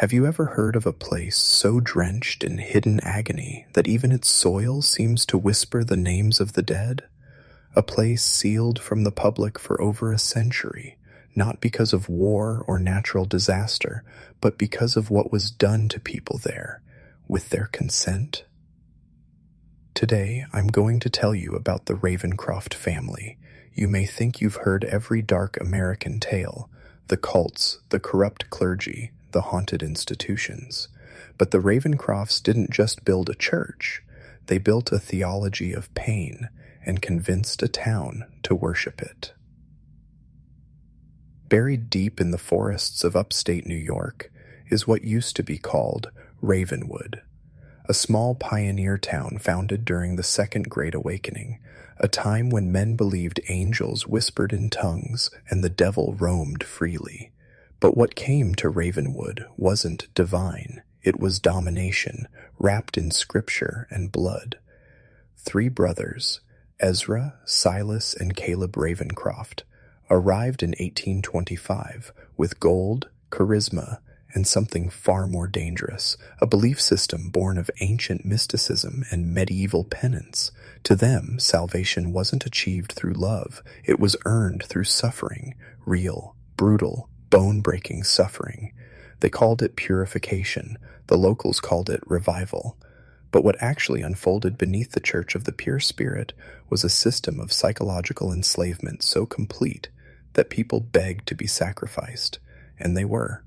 Have you ever heard of a place so drenched in hidden agony that even its soil seems to whisper the names of the dead? A place sealed from the public for over a century, not because of war or natural disaster, but because of what was done to people there, with their consent? Today, I'm going to tell you about the Ravencroft family. You may think you've heard every dark American tale, the cults, the corrupt clergy, the haunted institutions. But the Ravencrofts didn't just build a church. They built a theology of pain and convinced a town to worship it. Buried deep in the forests of upstate New York is what used to be called Ravenwood, a small pioneer town founded during the Second Great Awakening, a time when men believed angels whispered in tongues and the devil roamed freely. But what came to Ravenwood wasn't divine. It was domination, wrapped in scripture and blood. 3 brothers, Ezra, Silas, and Caleb Ravencroft, arrived in 1825 with gold, charisma, and something far more dangerous, a belief system born of ancient mysticism and medieval penance. To them, salvation wasn't achieved through love, it was earned through suffering, real, brutal, bone-breaking suffering. They called it purification, the locals called it revival. But what actually unfolded beneath the Church of the Pure Spirit was a system of psychological enslavement so complete that people begged to be sacrificed, and they were.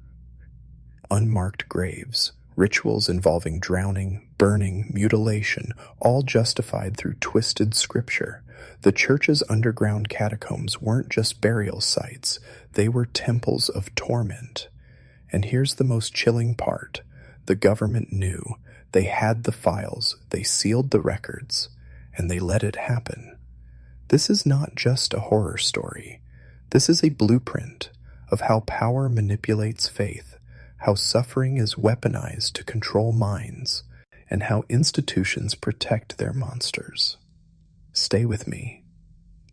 Unmarked graves, rituals involving drowning, burning, mutilation, all justified through twisted scripture. The church's underground catacombs weren't just burial sites, they were temples of torment. And here's the most chilling part. The government knew. They had the files, they sealed the records, and they let it happen. This is not just a horror story. This is a blueprint of how power manipulates faith, how suffering is weaponized to control minds, and how institutions protect their monsters. Stay with me,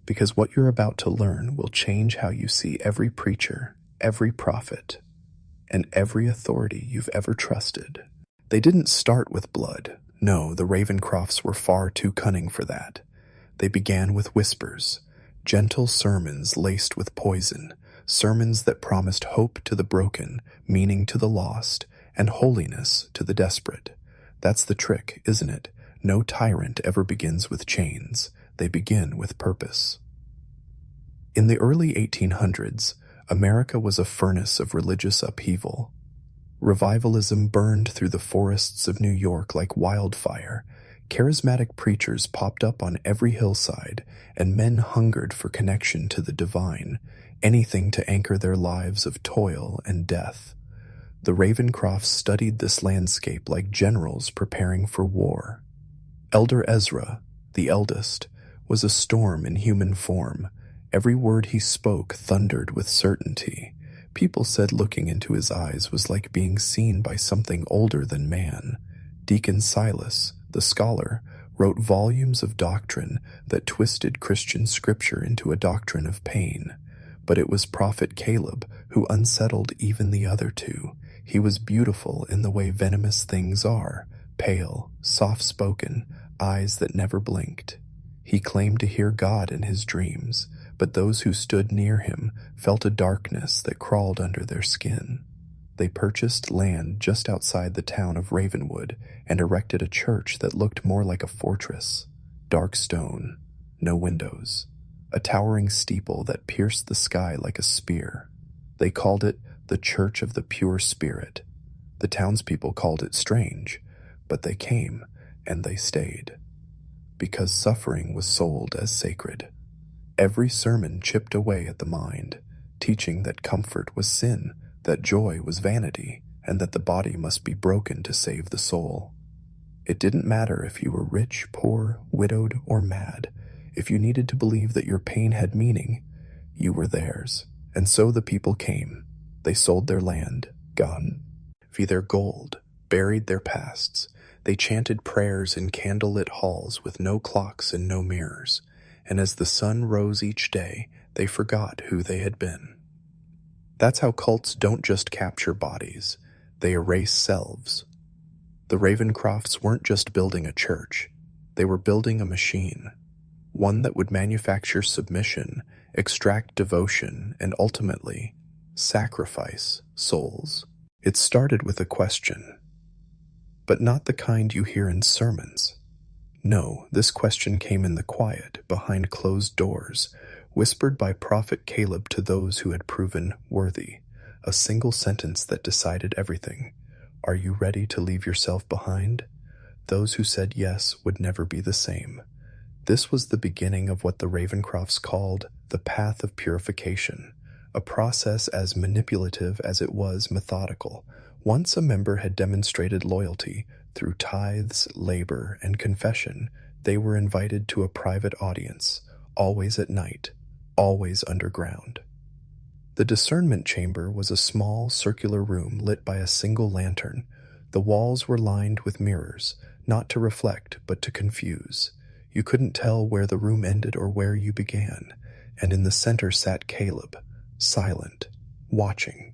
because what you're about to learn will change how you see every preacher, every prophet, and every authority you've ever trusted. They didn't start with blood. No, the Ravencrofts were far too cunning for that. They began with whispers, gentle sermons laced with poison, sermons that promised hope to the broken, meaning to the lost, and holiness to the desperate. That's the trick, isn't it? No tyrant ever begins with chains. They begin with purpose. In the early 1800s, America was a furnace of religious upheaval. Revivalism burned through the forests of New York like wildfire. Charismatic preachers popped up on every hillside, and men hungered for connection to the divine, anything to anchor their lives of toil and death. The Ravencrofts studied this landscape like generals preparing for war. Elder Ezra, the eldest, was a storm in human form. Every word he spoke thundered with certainty. People said looking into his eyes was like being seen by something older than man. Deacon Silas, the scholar, wrote volumes of doctrine that twisted Christian scripture into a doctrine of pain. But it was Prophet Caleb who unsettled even the other two. He was beautiful in the way venomous things are, pale, soft-spoken, eyes that never blinked. He claimed to hear God in his dreams, but those who stood near him felt a darkness that crawled under their skin. They purchased land just outside the town of Ravenwood and erected a church that looked more like a fortress. Dark stone, no windows, a towering steeple that pierced the sky like a spear. They called it the Church of the Pure Spirit. The townspeople called it strange, but they came and they stayed. Because suffering was sold as sacred. Every sermon chipped away at the mind, teaching that comfort was sin, that joy was vanity, and that the body must be broken to save the soul. It didn't matter if you were rich, poor, widowed, or mad. If you needed to believe that your pain had meaning, you were theirs. And so the people came. They sold their land, gone, their gold, buried their pasts. They chanted prayers in candlelit halls with no clocks and no mirrors. And as the sun rose each day, they forgot who they had been. That's how cults don't just capture bodies. They erase selves. The Ravencrofts weren't just building a church, they were building a machine, one that would manufacture submission, extract devotion, and ultimately sacrifice souls. It started with a question, but not the kind you hear in sermons. No, this question came in the quiet, behind closed doors, whispered by Prophet Caleb to those who had proven worthy. A single sentence that decided everything. Are you ready to leave yourself behind? Those who said yes would never be the same. This was the beginning of what the Ravencrofts called the path of purification, a process as manipulative as it was methodical. Once a member had demonstrated loyalty through tithes, labor, and confession, they were invited to a private audience, always at night, always underground. The discernment chamber was a small, circular room lit by a single lantern. The walls were lined with mirrors, not to reflect, but to confuse. You couldn't tell where the room ended or where you began, and in the center sat Caleb, silent, watching.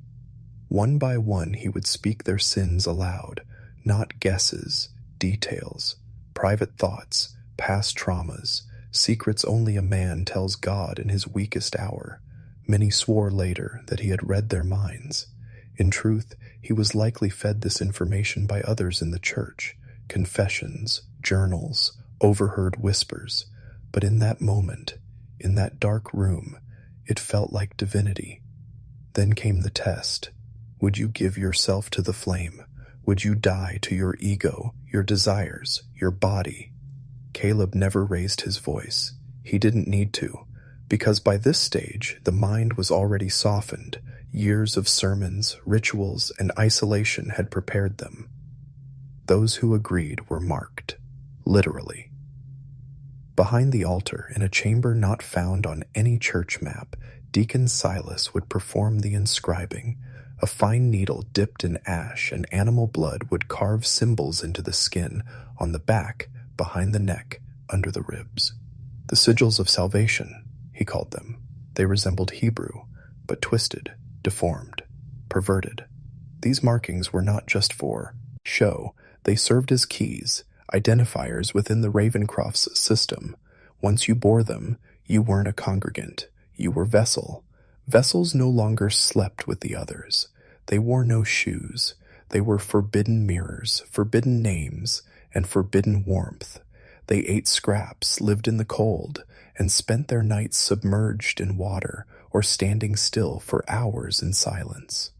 One by one he would speak their sins aloud, not guesses, details, private thoughts, past traumas, secrets only a man tells God in his weakest hour. Many swore later that he had read their minds. In truth, he was likely fed this information by others in the church, confessions, journals, overheard whispers. But in that moment, in that dark room, it felt like divinity. Then came the test. Would you give yourself to the flame? Would you die to your ego, your desires, your body? Caleb never raised his voice. He didn't need to, because by this stage, the mind was already softened. Years of sermons, rituals, and isolation had prepared them. Those who agreed were marked, literally. Behind the altar, in a chamber not found on any church map, Deacon Silas would perform the inscribing. A fine needle dipped in ash and animal blood would carve symbols into the skin, on the back, behind the neck, under the ribs. The sigils of salvation, he called them. They resembled Hebrew, but twisted, deformed, perverted. These markings were not just for show. They served as keys, identifiers within the Ravencroft's system. Once you bore them, you weren't a congregant. You were vessel. Vessels no longer slept with the others. They wore no shoes. They were forbidden mirrors, forbidden names, and forbidden warmth. They ate scraps, lived in the cold, and spent their nights submerged in water or standing still for hours in silence.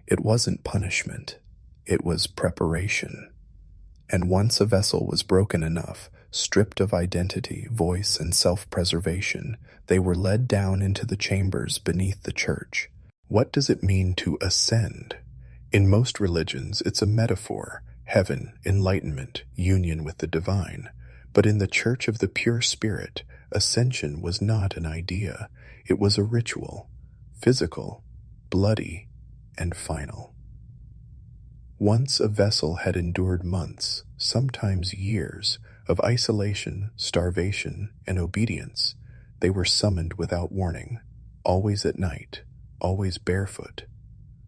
It wasn't punishment. It was preparation. And once a vessel was broken enough, stripped of identity, voice, and self-preservation, they were led down into the chambers beneath the church. What does it mean to ascend? In most religions, it's a metaphor: heaven, enlightenment, union with the divine. But in the Church of the Pure Spirit, ascension was not an idea. It was a ritual, physical, bloody, and final. Once a vessel had endured months, sometimes years, of isolation, starvation, and obedience, they were summoned without warning, always at night, always barefoot.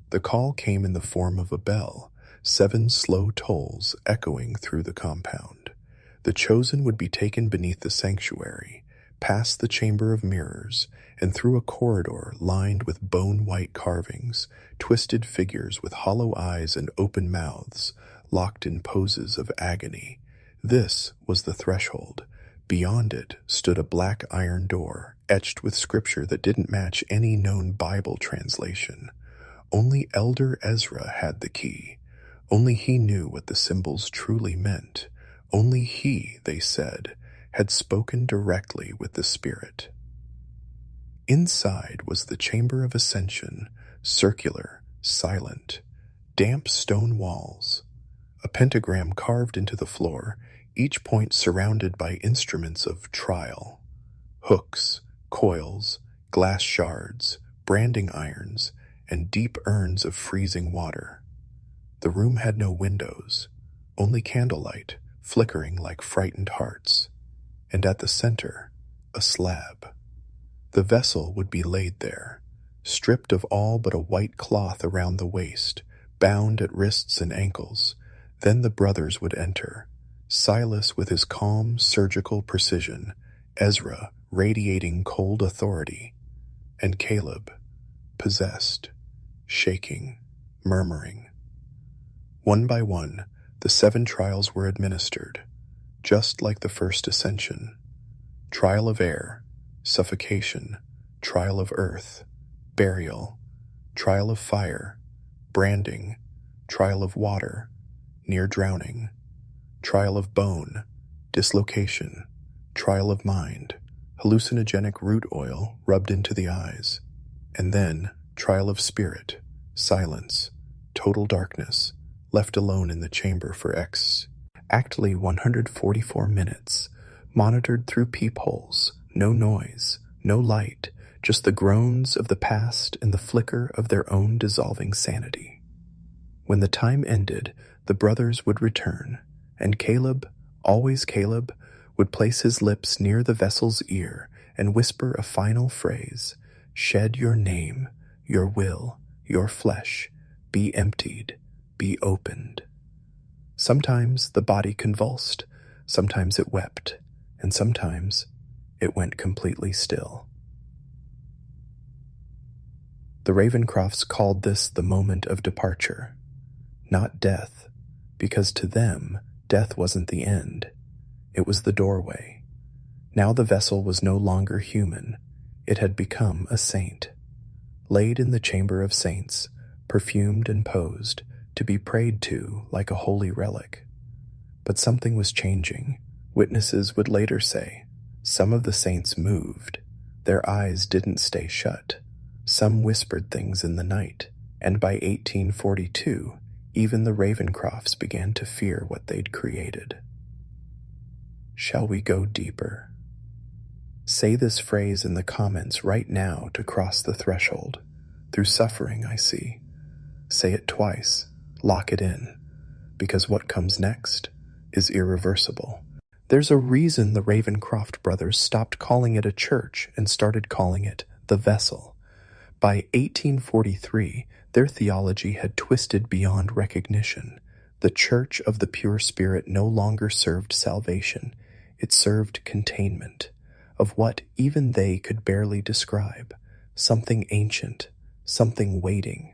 The call came in the form of a bell, 7 slow tolls echoing through the compound. The chosen would be taken beneath the sanctuary, past the chamber of mirrors, and through a corridor lined with bone-white carvings, twisted figures with hollow eyes and open mouths, locked in poses of agony. This was the threshold. Beyond it stood a black iron door, etched with scripture that didn't match any known Bible translation. Only Elder Ezra had the key. Only he knew what the symbols truly meant. Only he, they said, had spoken directly with the Spirit. Inside was the Chamber of Ascension, circular, silent, damp stone walls, a pentagram carved into the floor, each point surrounded by instruments of trial: hooks, coils, glass shards, branding irons, and deep urns of freezing water. The room had no windows, only candlelight, flickering like frightened hearts, and at the center, a slab. The vessel would be laid there, stripped of all but a white cloth around the waist, bound at wrists and ankles. Then the brothers would enter, Silas with his calm, surgical precision, Ezra radiating cold authority, and Caleb, possessed, shaking, murmuring. One by one, the 7 trials were administered, just like the first ascension. Trial of air, suffocation, trial of earth, burial, trial of fire, branding, trial of water, near drowning, trial of bone, dislocation, trial of mind, hallucinogenic root oil rubbed into the eyes, and then trial of spirit, silence, total darkness, left alone in the chamber for exactly 144 minutes, monitored through peepholes, no noise, no light, just the groans of the past and the flicker of their own dissolving sanity. When the time ended, the brothers would return, and Caleb, always Caleb, would place his lips near the vessel's ear and whisper a final phrase, "Shed your name, your will, your flesh, be emptied, be opened." Sometimes the body convulsed, sometimes it wept, and sometimes it went completely still. The Ravencrofts called this the moment of departure, not death, because to them, death wasn't the end. It was the doorway. Now the vessel was no longer human. It had become a saint, laid in the chamber of saints, perfumed and posed, to be prayed to like a holy relic. But something was changing. Witnesses would later say, some of the saints moved. Their eyes didn't stay shut. Some whispered things in the night, and by 1842, even the Ravencrofts began to fear what they'd created. Shall we go deeper? Say this phrase in the comments right now to cross the threshold. Through suffering, I see. Say it twice. Lock it in. Because what comes next is irreversible. There's a reason the Ravencroft brothers stopped calling it a church and started calling it the vessel. By 1843, their theology had twisted beyond recognition. The Church of the Pure Spirit no longer served salvation. It served containment of what even they could barely describe. Something ancient, something waiting.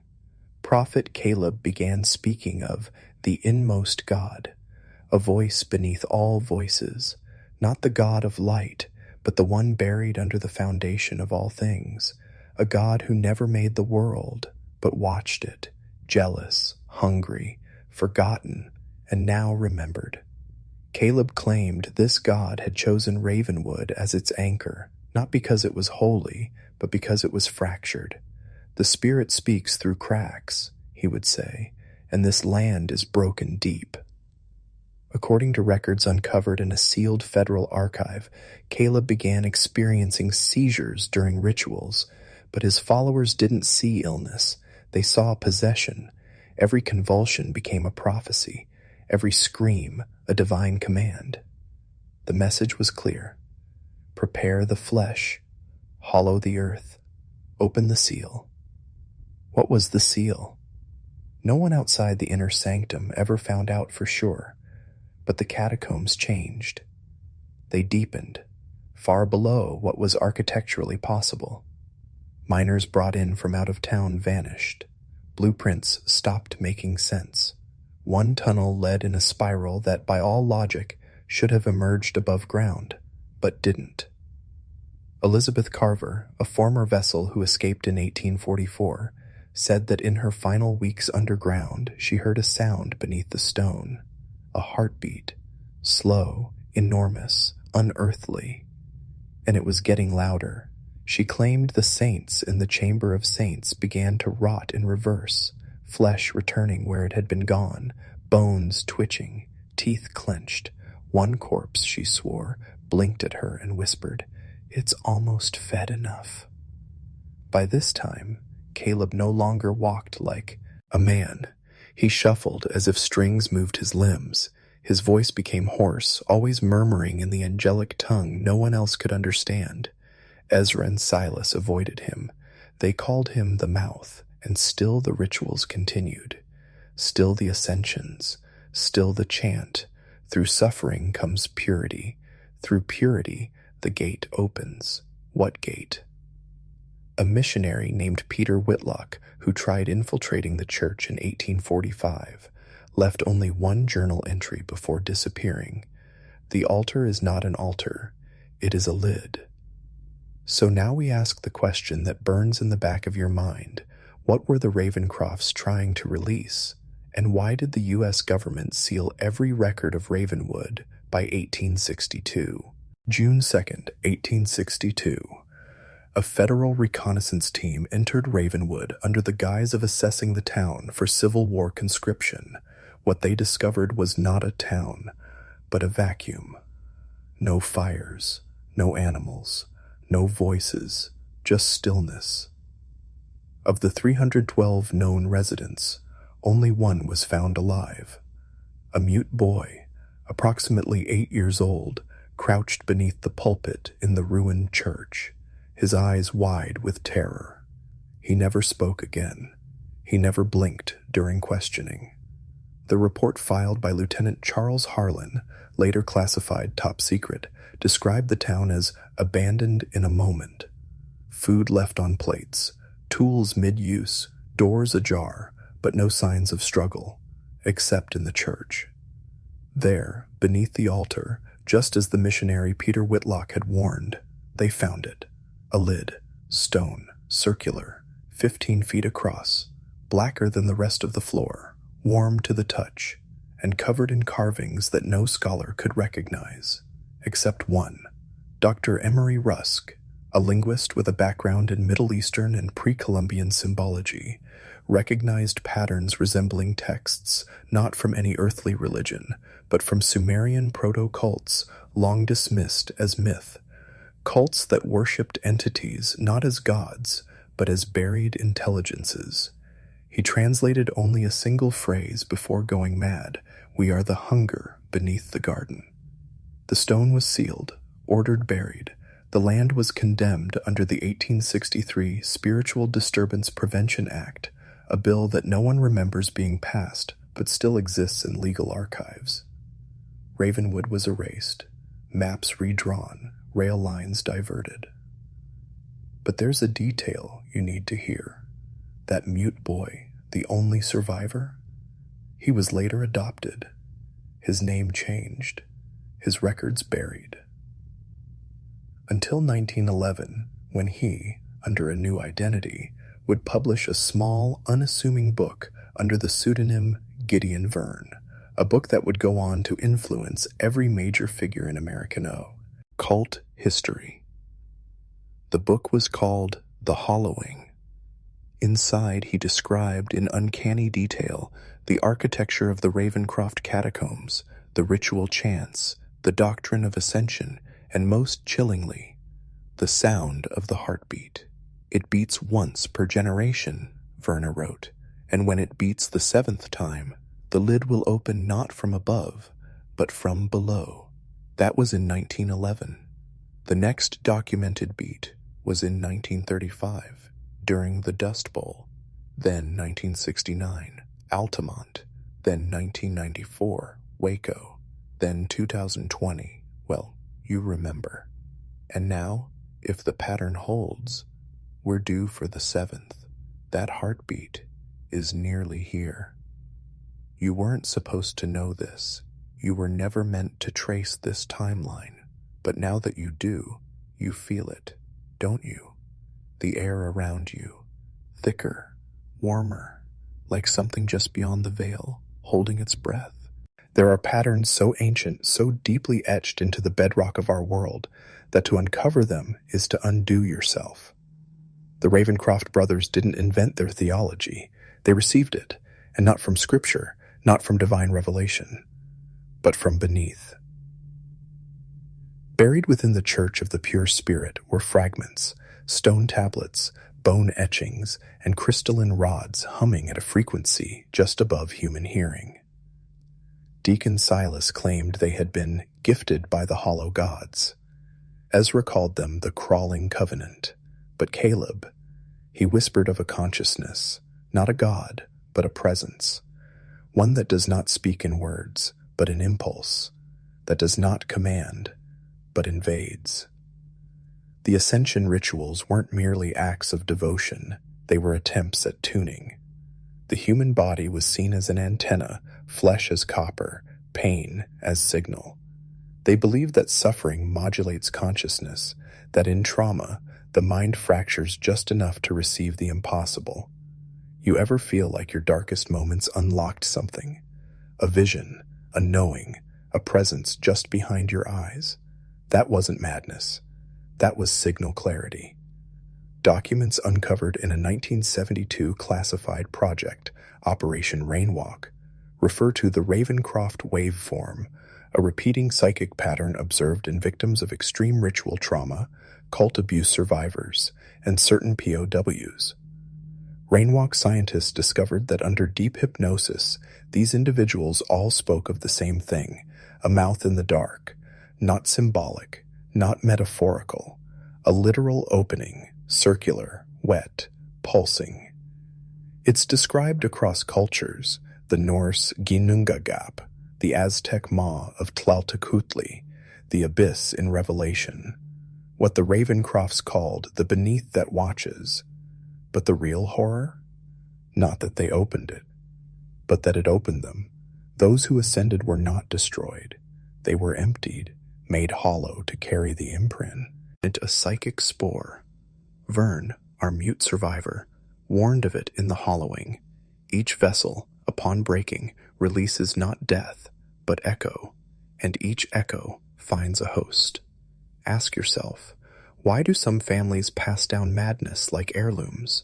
Prophet Caleb began speaking of the inmost God, a voice beneath all voices, not the God of light, but the one buried under the foundation of all things, a God who never made the world, but watched it, jealous, hungry, forgotten, and now remembered. Caleb claimed this God had chosen Ravenwood as its anchor, not because it was holy, but because it was fractured. The Spirit speaks through cracks, he would say, and this land is broken deep. According to records uncovered in a sealed federal archive, Caleb began experiencing seizures during rituals, but his followers didn't see illness. They saw possession. Every convulsion became a prophecy, every scream a divine command. The message was clear. Prepare the flesh, hollow the earth, open the seal. What was the seal? No one outside the inner sanctum ever found out for sure, but the catacombs changed. They deepened, far below what was architecturally possible. Miners brought in from out of town vanished. Blueprints stopped making sense. One tunnel led in a spiral that, by all logic, should have emerged above ground, but didn't. Elizabeth Carver, a former vessel who escaped in 1844, said that in her final weeks underground she heard a sound beneath the stone, a heartbeat, slow, enormous, unearthly. And it was getting louder. She claimed the saints in the chamber of saints began to rot in reverse, flesh returning where it had been gone, bones twitching, teeth clenched. One corpse, she swore, blinked at her and whispered, "It's almost fed enough." By this time, Caleb no longer walked like a man. He shuffled as if strings moved his limbs. His voice became hoarse, always murmuring in the angelic tongue no one else could understand. Ezra and Silas avoided him. They called him the Mouth, and still the rituals continued. Still the ascensions, still the chant. Through suffering comes purity. Through purity, the gate opens. What gate? A missionary named Peter Whitlock, who tried infiltrating the church in 1845, left only one journal entry before disappearing. The altar is not an altar, it is a lid. So now we ask the question that burns in the back of your mind. What were the Ravencrofts trying to release? And why did the U.S. government seal every record of Ravenwood by 1862? June 2nd, 1862. A federal reconnaissance team entered Ravenwood under the guise of assessing the town for Civil War conscription. What they discovered was not a town, but a vacuum. No fires, no animals, no voices, just stillness. Of the 312 known residents, only one was found alive. A mute boy, approximately 8 years old, crouched beneath the pulpit in the ruined church, his eyes wide with terror. He never spoke again. He never blinked during questioning. The report filed by Lieutenant Charles Harlan, later classified top secret, described the town as abandoned in a moment. Food left on plates, tools mid-use, doors ajar, but no signs of struggle, except in the church. There, beneath the altar, just as the missionary Peter Whitlock had warned, they found it. A lid, stone, circular, 15 feet across, blacker than the rest of the floor, warm to the touch, and covered in carvings that no scholar could recognize, except one, Dr. Emery Rusk, a linguist with a background in Middle Eastern and pre-Columbian symbology, recognized patterns resembling texts not from any earthly religion, but from Sumerian proto-cults long dismissed as myth, cults that worshipped entities not as gods, but as buried intelligences. He translated only a single phrase before going mad: "We are the hunger beneath the garden." The stone was sealed, ordered buried. The land was condemned under the 1863 Spiritual Disturbance Prevention Act, a bill that no one remembers being passed, but still exists in legal archives. Ravenwood was erased, maps redrawn, rail lines diverted. But there's a detail you need to hear. That mute boy, the only survivor? He was later adopted, his name changed, his records buried. Until 1911, when he, under a new identity, would publish a small, unassuming book under the pseudonym Gideon Verne, a book that would go on to influence every major figure in American Cult History. The book was called The Hollowing. Inside, he described in uncanny detail the architecture of the Ravencroft Catacombs, the ritual chants, the doctrine of ascension, and most chillingly, the sound of the heartbeat. It beats once per generation, Verna wrote, and when it beats the 7th time, the lid will open not from above, but from below. That was in 1911. The next documented beat was in 1935, during the Dust Bowl, then 1969, Altamont, then 1994, Waco, then 2020, well, you remember. And now, if the pattern holds, we're due for the 7th. That heartbeat is nearly here. You weren't supposed to know this. You were never meant to trace this timeline. But now that you do, you feel it, don't you? The air around you, thicker, warmer, like something just beyond the veil, holding its breath. There are patterns so ancient, so deeply etched into the bedrock of our world, that to uncover them is to undo yourself. The Ravencroft brothers didn't invent their theology. They received it, and not from scripture, not from divine revelation, but from beneath. Buried within the Church of the Pure Spirit were fragments, stone tablets, bone etchings, and crystalline rods humming at a frequency just above human hearing. Deacon Silas claimed they had been gifted by the hollow gods. Ezra called them the crawling covenant, but Caleb, he whispered of a consciousness, not a god, but a presence. one that does not speak in words, but in impulse, that does not command, but invades. The ascension rituals weren't merely acts of devotion, they were attempts at tuning. The human body was seen as an antenna, flesh as copper, pain as signal. They believed that suffering modulates consciousness, that in trauma, the mind fractures just enough to receive the impossible. You ever feel like your darkest moments unlocked something? A vision, a knowing, a presence just behind your eyes? That wasn't madness. That was signal clarity. Documents uncovered in a 1972 classified project, Operation Rainwalk, refer to the Ravencroft waveform, a repeating psychic pattern observed in victims of extreme ritual trauma, cult abuse survivors, and certain POWs. Rainwalk scientists discovered that under deep hypnosis, these individuals all spoke of the same thing, a mouth in the dark, not symbolic, not metaphorical, a literal opening, circular, wet, pulsing. It's described across cultures, the Norse Ginnungagap, the Aztec Maw of Tlaltekutli, the abyss in Revelation, what the Ravencrofts called the beneath that watches. But the real horror? Not that they opened it, but that it opened them. Those who ascended were not destroyed. They were emptied, made hollow to carry the imprint. A psychic spore. Vern, our mute survivor, warned of it in the hollowing. Each vessel, upon breaking, releases not death, but echo, and each echo finds a host. Ask yourself, why do some families pass down madness like heirlooms?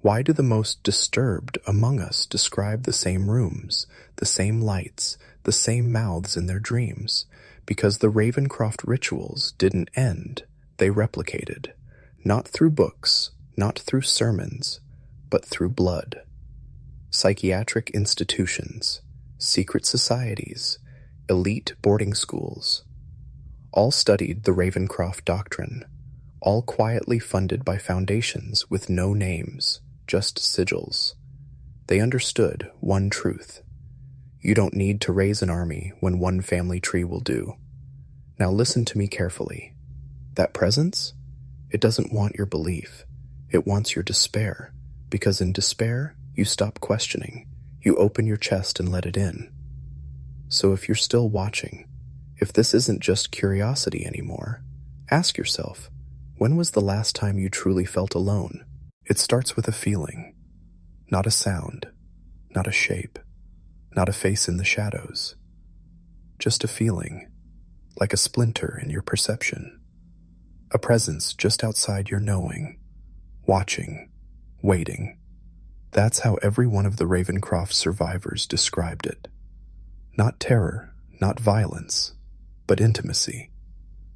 Why do the most disturbed among us describe the same rooms, the same lights, the same mouths in their dreams? Because the Ravencroft rituals didn't end, they replicated. Not through books, not through sermons, but through blood. Psychiatric institutions, secret societies, elite boarding schools, all studied the Ravencroft doctrine, all quietly funded by foundations with no names, just sigils. They understood one truth. You don't need to raise an army when one family tree will do. Now listen to me carefully. That presence? It doesn't want your belief. It wants your despair, because in despair, you stop questioning. You open your chest and let it in. So if you're still watching, if this isn't just curiosity anymore, ask yourself, when was the last time you truly felt alone? It starts with a feeling, not a sound, not a shape, not a face in the shadows. Just a feeling, like a splinter in your perception. A presence just outside your knowing, watching, waiting. That's how every one of the Ravencroft survivors described it. Not terror, not violence, but intimacy.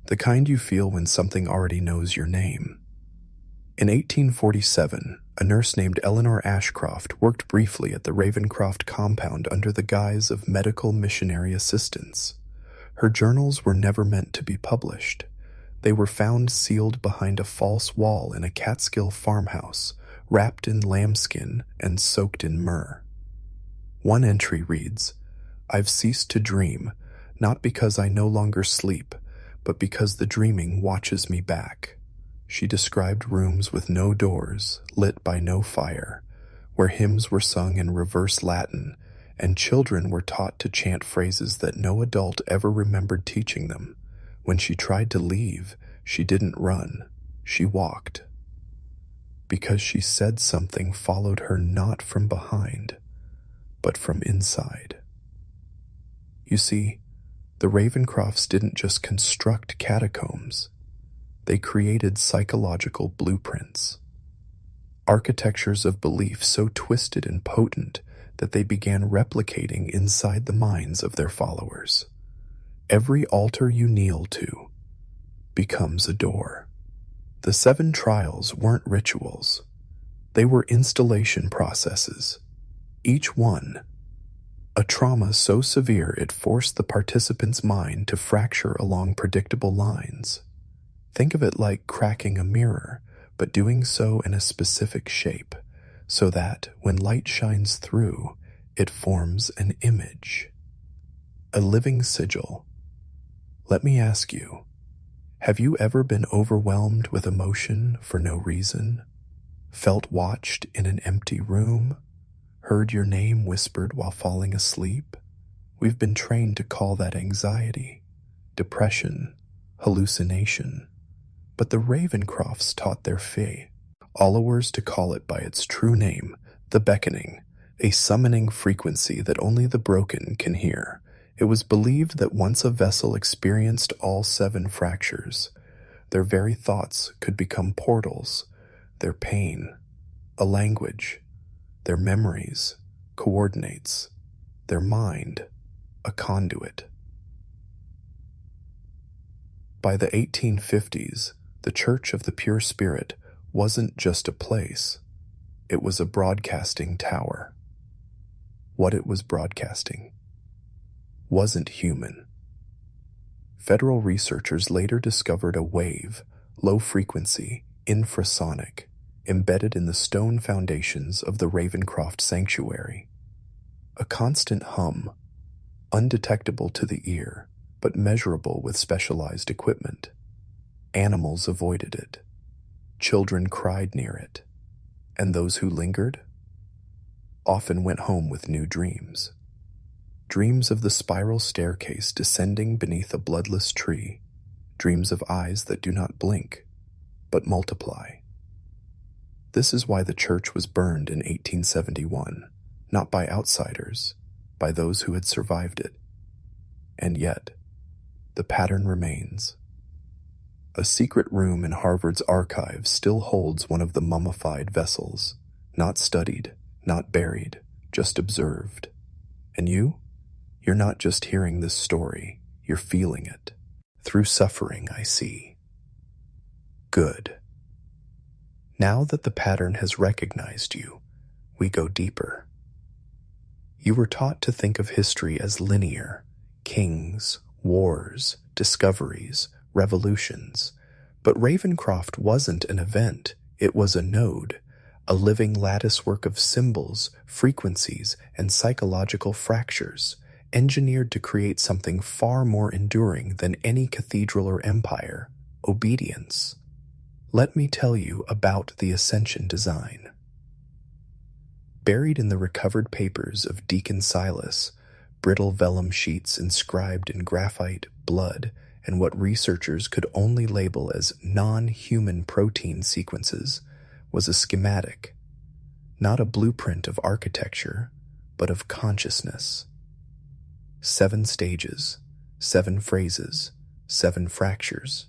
The kind you feel when something already knows your name. In 1847, a nurse named Eleanor Ashcroft worked briefly at the Ravencroft compound under the guise of medical missionary assistance. Her journals were never meant to be published. They were found sealed behind a false wall in a Catskill farmhouse, wrapped in lambskin and soaked in myrrh. One entry reads, "I've ceased to dream, not because I no longer sleep, but because the dreaming watches me back." She described rooms with no doors, lit by no fire, where hymns were sung in reverse Latin, and children were taught to chant phrases that no adult ever remembered teaching them. When she tried to leave, she didn't run, she walked. Because she said something followed her not from behind, but from inside. You see, the Ravencrofts didn't just construct catacombs. They created psychological blueprints. Architectures of belief so twisted and potent that they began replicating inside the minds of their followers. Every altar you kneel to becomes a door. The 7 trials weren't rituals. They were installation processes. Each one, a trauma so severe it forced the participant's mind to fracture along predictable lines. Think of it like cracking a mirror, but doing so in a specific shape, so that, when light shines through, It forms an image, a living sigil. Let me ask you, have you ever been overwhelmed with emotion for no reason? Felt watched in an empty room? Heard your name whispered while falling asleep? We've been trained to call that anxiety, depression, hallucination. But the Ravencrofts taught their followers to call it by its true name, the beckoning, a summoning frequency that only the broken can hear. It was believed that once a vessel experienced all 7 fractures, their very thoughts could become portals, their pain, a language, their memories, coordinates, their mind, a conduit. By the 1850s, the Church of the Pure Spirit wasn't just a place, it was a broadcasting tower. What it was broadcasting wasn't human. Federal researchers later discovered a wave, low-frequency, infrasonic, embedded in the stone foundations of the Ravencroft sanctuary. A constant hum, undetectable to the ear, but measurable with specialized equipment. Animals avoided it. Children cried near it. And those who lingered often went home with new dreams. Dreams of the spiral staircase descending beneath a bloodless tree. Dreams of eyes that do not blink, but multiply. This is why the church was burned in 1871, not by outsiders, by those who had survived it. And yet, the pattern remains. A secret room in Harvard's archives still holds one of the mummified vessels, not studied, not buried, just observed. And you're not just hearing this story, you're feeling it. Through suffering, I see. Good. Now that the pattern has recognized you, we go deeper. You were taught to think of history as linear, kings, wars, discoveries, revolutions. But Ravencroft wasn't an event, it was a node, a living latticework of symbols, frequencies, and psychological fractures, engineered to create something far more enduring than any cathedral or empire: obedience. Let me tell you about the Ascension design. Buried in the recovered papers of Deacon Silas, brittle vellum sheets inscribed in graphite, blood, and what researchers could only label as non-human protein sequences, was a schematic, not a blueprint of architecture, but of consciousness. 7 stages, 7 phrases, 7 fractures.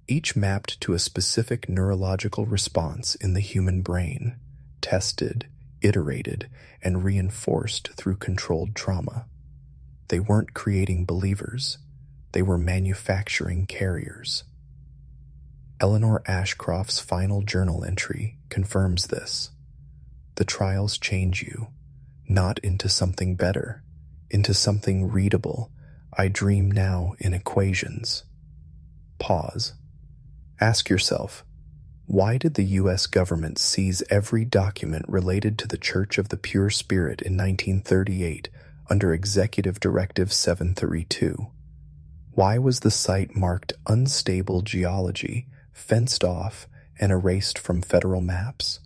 Each mapped to a specific neurological response in the human brain, tested, iterated, and reinforced through controlled trauma. They weren't creating believers, they were manufacturing carriers. Eleanor Ashcroft's final journal entry confirms this. The trials change you, not into something better, into something readable. I dream now in equations. Pause. Ask yourself, why did the U.S. government seize every document related to the Church of the Pure Spirit in 1938 under Executive Directive 732? Why was the site marked unstable geology, fenced off, and erased from federal maps?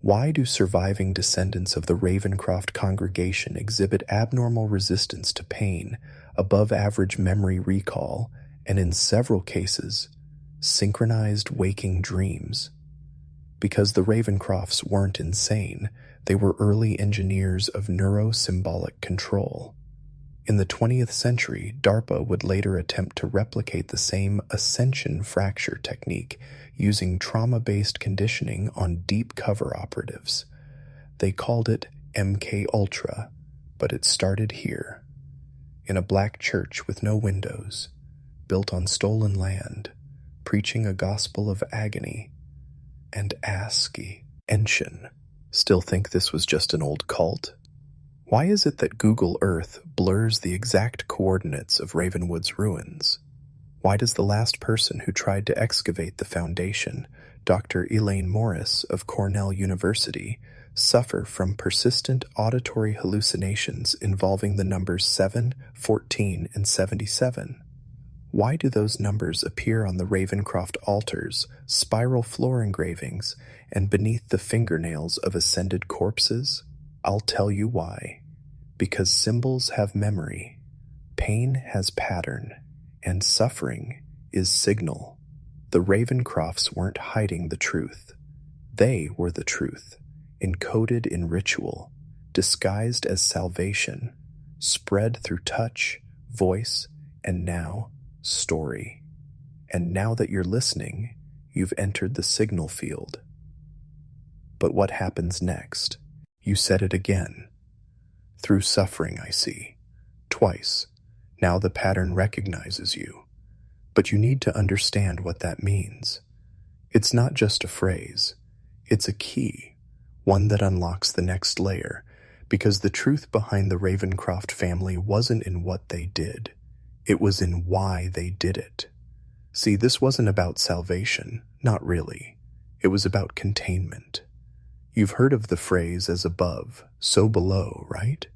Why do surviving descendants of the Ravencroft congregation exhibit abnormal resistance to pain, above-average memory recall, and in several cases, synchronized waking dreams? Because the Ravencrofts weren't insane, they were early engineers of neurosymbolic control. In the 20th century, DARPA would later attempt to replicate the same ascension fracture technique using trauma-based conditioning on deep cover operatives. They called it MK Ultra, but it started here, in a black church with no windows, built on stolen land, preaching a gospel of agony and ASCII. Enshin still think this was just an old cult? Why is it that Google Earth blurs the exact coordinates of Ravenwood's ruins? Why does the last person who tried to excavate the foundation, Dr. Elaine Morris of Cornell University, suffer from persistent auditory hallucinations involving the numbers 7, 14, and 77. Why do those numbers appear on the Ravencroft altars, spiral floor engravings, and beneath the fingernails of ascended corpses? I'll tell you why. Because symbols have memory, pain has pattern, and suffering is signal. The Ravencrofts weren't hiding the truth. They were the truth, encoded in ritual, disguised as salvation, spread through touch, voice, and now, story. And now that you're listening, you've entered the signal field. But what happens next? You said it again. Through suffering, I see. Twice. Now the pattern recognizes you. But you need to understand what that means. It's not just a phrase. It's a key, one that unlocks the next layer, because the truth behind the Ravencroft family wasn't in what they did. It was in why they did it. See, this wasn't about salvation, not really. It was about containment. You've heard of the phrase as above, so below, right?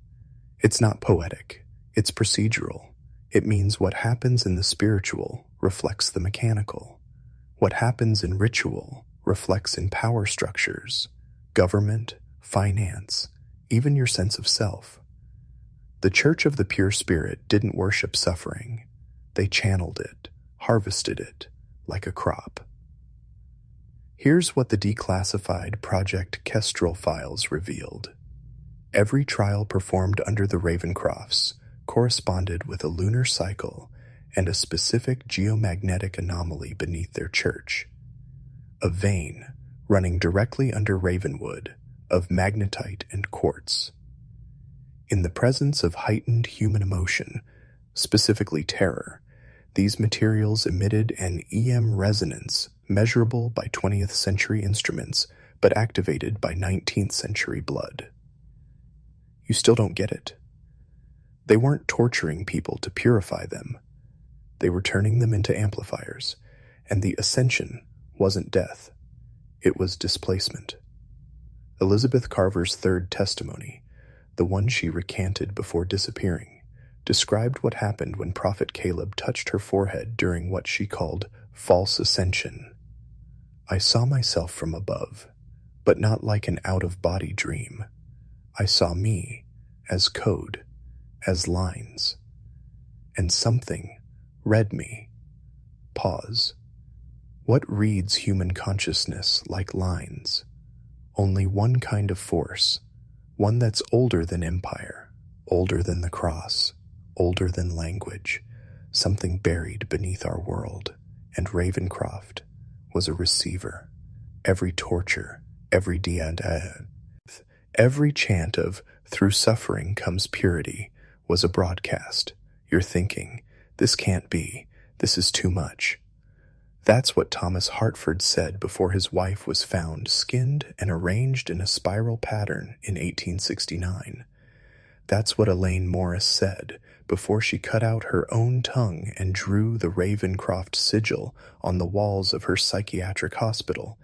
It's not poetic. It's procedural. It means what happens in the spiritual reflects the mechanical. What happens in ritual reflects in power structures, government, finance, even your sense of self. The Church of the Pure Spirit didn't worship suffering. They channeled it, harvested it, like a crop. Here's what the declassified Project Kestrel files revealed. Every trial performed under the Ravencrofts corresponded with a lunar cycle and a specific geomagnetic anomaly beneath their church. A vein running directly under Ravenwood of magnetite and quartz. In the presence of heightened human emotion, specifically terror, these materials emitted an EM resonance measurable by 20th century instruments but activated by 19th century blood. You still don't get it. They weren't torturing people to purify them. They were turning them into amplifiers, and the ascension wasn't death. It was displacement. Elizabeth Carver's third testimony, the one she recanted before disappearing, described what happened when Prophet Caleb touched her forehead during what she called false ascension. I saw myself from above, but not like an out-of-body dream. I saw me as code, as lines, and something read me. Pause. What reads human consciousness like lines? Only one kind of force, one that's older than empire, older than the cross, older than language, something buried beneath our world, and Ravencroft was a receiver. Every torture, every every chant of "through suffering comes purity" was a broadcast. You're thinking, this can't be, this is too much. That's what Thomas Hartford said before his wife was found skinned and arranged in a spiral pattern in 1869. That's what Elaine Morris said before she cut out her own tongue and drew the Ravencroft sigil on the walls of her psychiatric hospital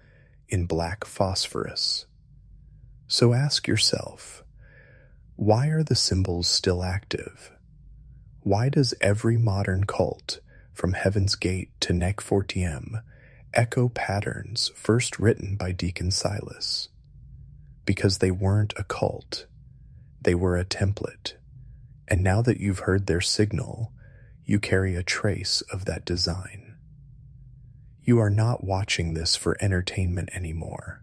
in black phosphorus. So ask yourself, why are the symbols still active? Why does every modern cult, from Heaven's Gate to Nec Fortiem, echo patterns first written by Deacon Silas? Because they weren't a cult. They were a template. And now that you've heard their signal, you carry a trace of that design. You are not watching this for entertainment anymore.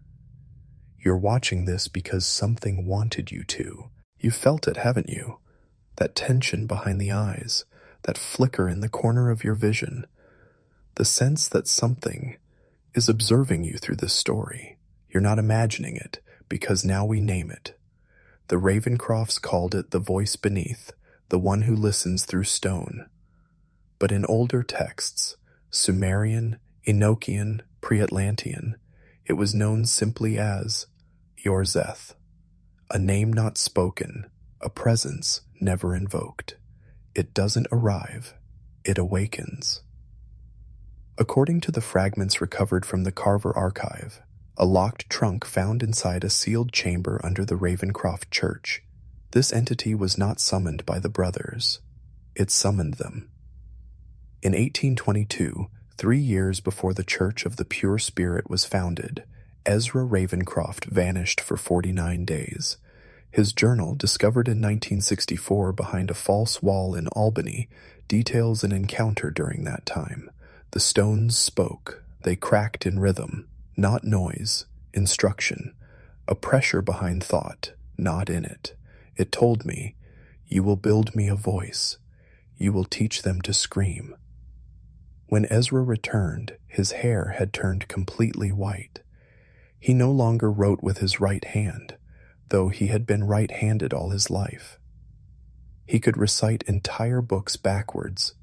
You're watching this because something wanted you to. You've felt it, haven't you? That tension behind the eyes, that flicker in the corner of your vision, the sense that something is observing you through this story. You're not imagining it, because now we name it. The Ravencrofts called it the voice beneath, the one who listens through stone. But in older texts, Sumerian, Enochian, Pre-Atlantean, it was known simply as Yorzeth, a name not spoken, a presence never invoked. It doesn't arrive, it awakens. According to the fragments recovered from the Carver archive, a locked trunk found inside a sealed chamber under the Ravencroft Church. This entity was not summoned by the brothers. It summoned them. In 1822, 3 years before the Church of the Pure Spirit was founded, Ezra Ravencroft vanished for 49 days. His journal, discovered in 1964 behind a false wall in Albany, details an encounter during that time. The stones spoke. They cracked in rhythm, not noise, instruction, a pressure behind thought, not in it. It told me, "You will build me a voice. You will teach them to scream." When Ezra returned, his hair had turned completely white. He no longer wrote with his right hand, though he had been right-handed all his life. He could recite entire books backwards,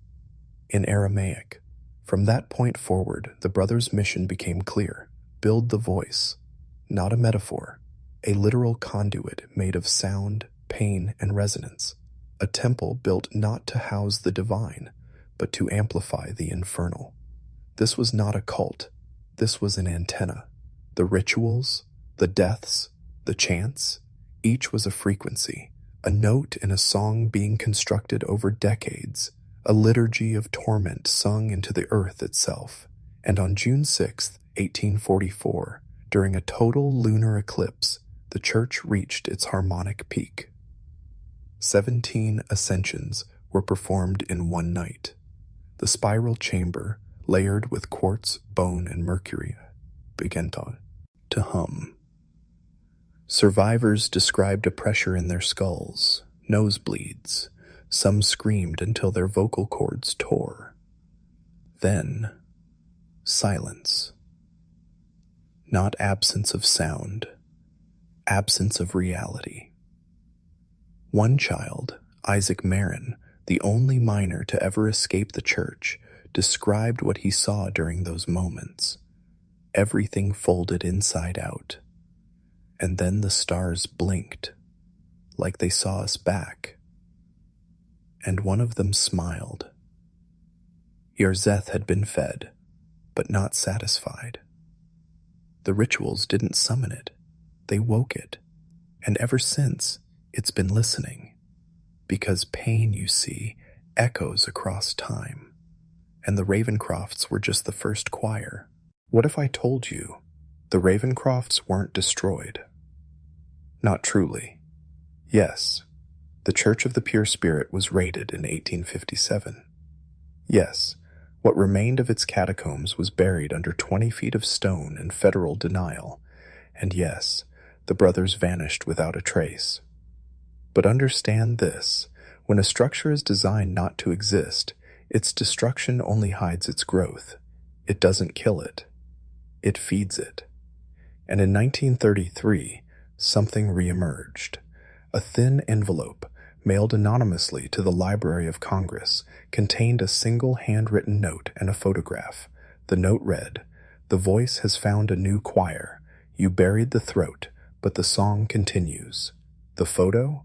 in Aramaic. From that point forward, the brothers' mission became clear. Build the voice, not a metaphor, a literal conduit made of sound, pain, and resonance. A temple built not to house the divine, but to amplify the infernal. This was not a cult. This was an antenna. The rituals, the deaths, the chants, each was a frequency, a note in a song being constructed over decades, a liturgy of torment sung into the earth itself. And on June 6, 1844, during a total lunar eclipse, the church reached its harmonic peak. 17 ascensions were performed in one night. The spiral chamber, layered with quartz, bone, and mercury, began to hum. Survivors described a pressure in their skulls, nosebleeds. Some screamed until their vocal cords tore. Then, silence. Not absence of sound, absence of reality. One child, Isaac Marin, the only minor to ever escape the church, described what he saw during those moments. Everything folded inside out. And then the stars blinked, like they saw us back. And one of them smiled. Yorzeth had been fed, but not satisfied. The rituals didn't summon it. They woke it. And ever since, it's been listening. Because pain, you see, echoes across time. And the Ravencrofts were just the first choir. What if I told you the Ravencrofts weren't destroyed? Not truly. Yes, the Church of the Pure Spirit was raided in 1857. Yes, what remained of its catacombs was buried under 20 feet of stone in federal denial. And yes, the brothers vanished without a trace. But understand this, when a structure is designed not to exist, its destruction only hides its growth. It doesn't kill it. It feeds it. And in 1933, something reemerged. A thin envelope, mailed anonymously to the Library of Congress, contained a single handwritten note and a photograph. The note read, "The voice has found a new choir. You buried the throat, but the song continues." The photo?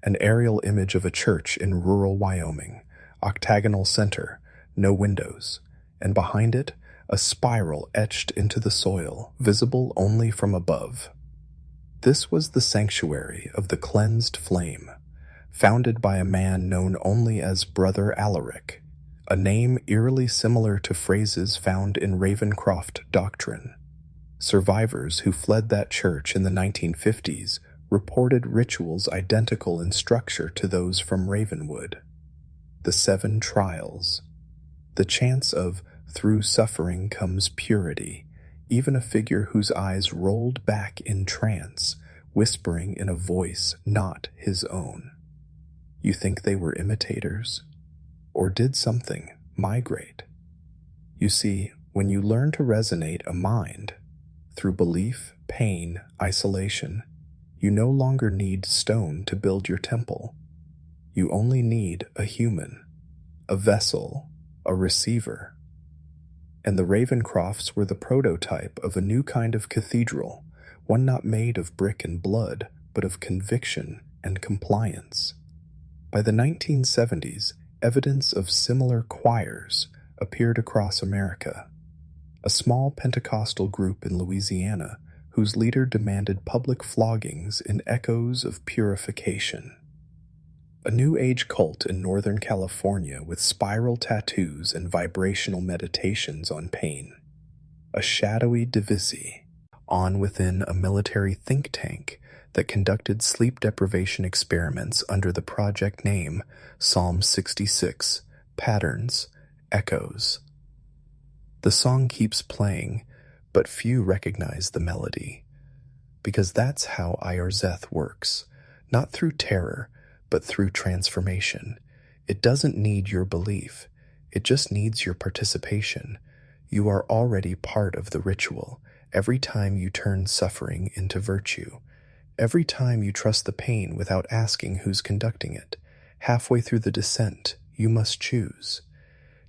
An aerial image of a church in rural Wyoming, octagonal center, no windows, and behind it, a spiral etched into the soil, visible only from above. This was the sanctuary of the cleansed flame, founded by a man known only as Brother Alaric, a name eerily similar to phrases found in Ravencroft doctrine. Survivors who fled that church in the 1950s reported rituals identical in structure to those from Ravenwood. The 7 trials. The chants of "through suffering comes purity," even a figure whose eyes rolled back in trance, whispering in a voice not his own. You think they were imitators? Or did something migrate? You see, when you learn to resonate a mind, through belief, pain, isolation, you no longer need stone to build your temple. You only need a human, a vessel, a receiver. And the Ravencrofts were the prototype of a new kind of cathedral, one not made of brick and blood, but of conviction and compliance. By the 1970s, evidence of similar choirs appeared across America. A small Pentecostal group in Louisiana whose leader demanded public floggings in echoes of purification. A New Age cult in Northern California with spiral tattoos and vibrational meditations on pain. A shadowy divisi on within a military think tank that conducted sleep deprivation experiments under the project name Psalm 66, Patterns, Echoes. The song keeps playing, but few recognize the melody. Because that's how unearthed works, not through terror, but through transformation. It doesn't need your belief, it just needs your participation. You are already part of the ritual every time you turn suffering into virtue. Every time you trust the pain without asking who's conducting it. Halfway through the descent, you must choose.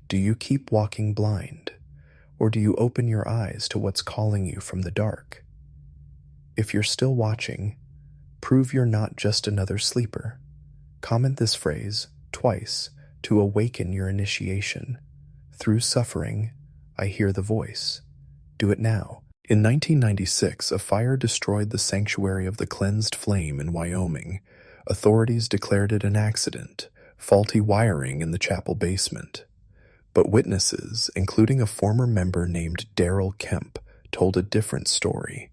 Do you keep walking blind, or do you open your eyes to what's calling you from the dark? If you're still watching, prove you're not just another sleeper. Comment this phrase twice to awaken your initiation. Through suffering, I hear the voice. Do it now. In 1996, a fire destroyed the sanctuary of the Cleansed Flame in Wyoming. Authorities declared it an accident, faulty wiring in the chapel basement. But witnesses, including a former member named Daryl Kemp, told a different story.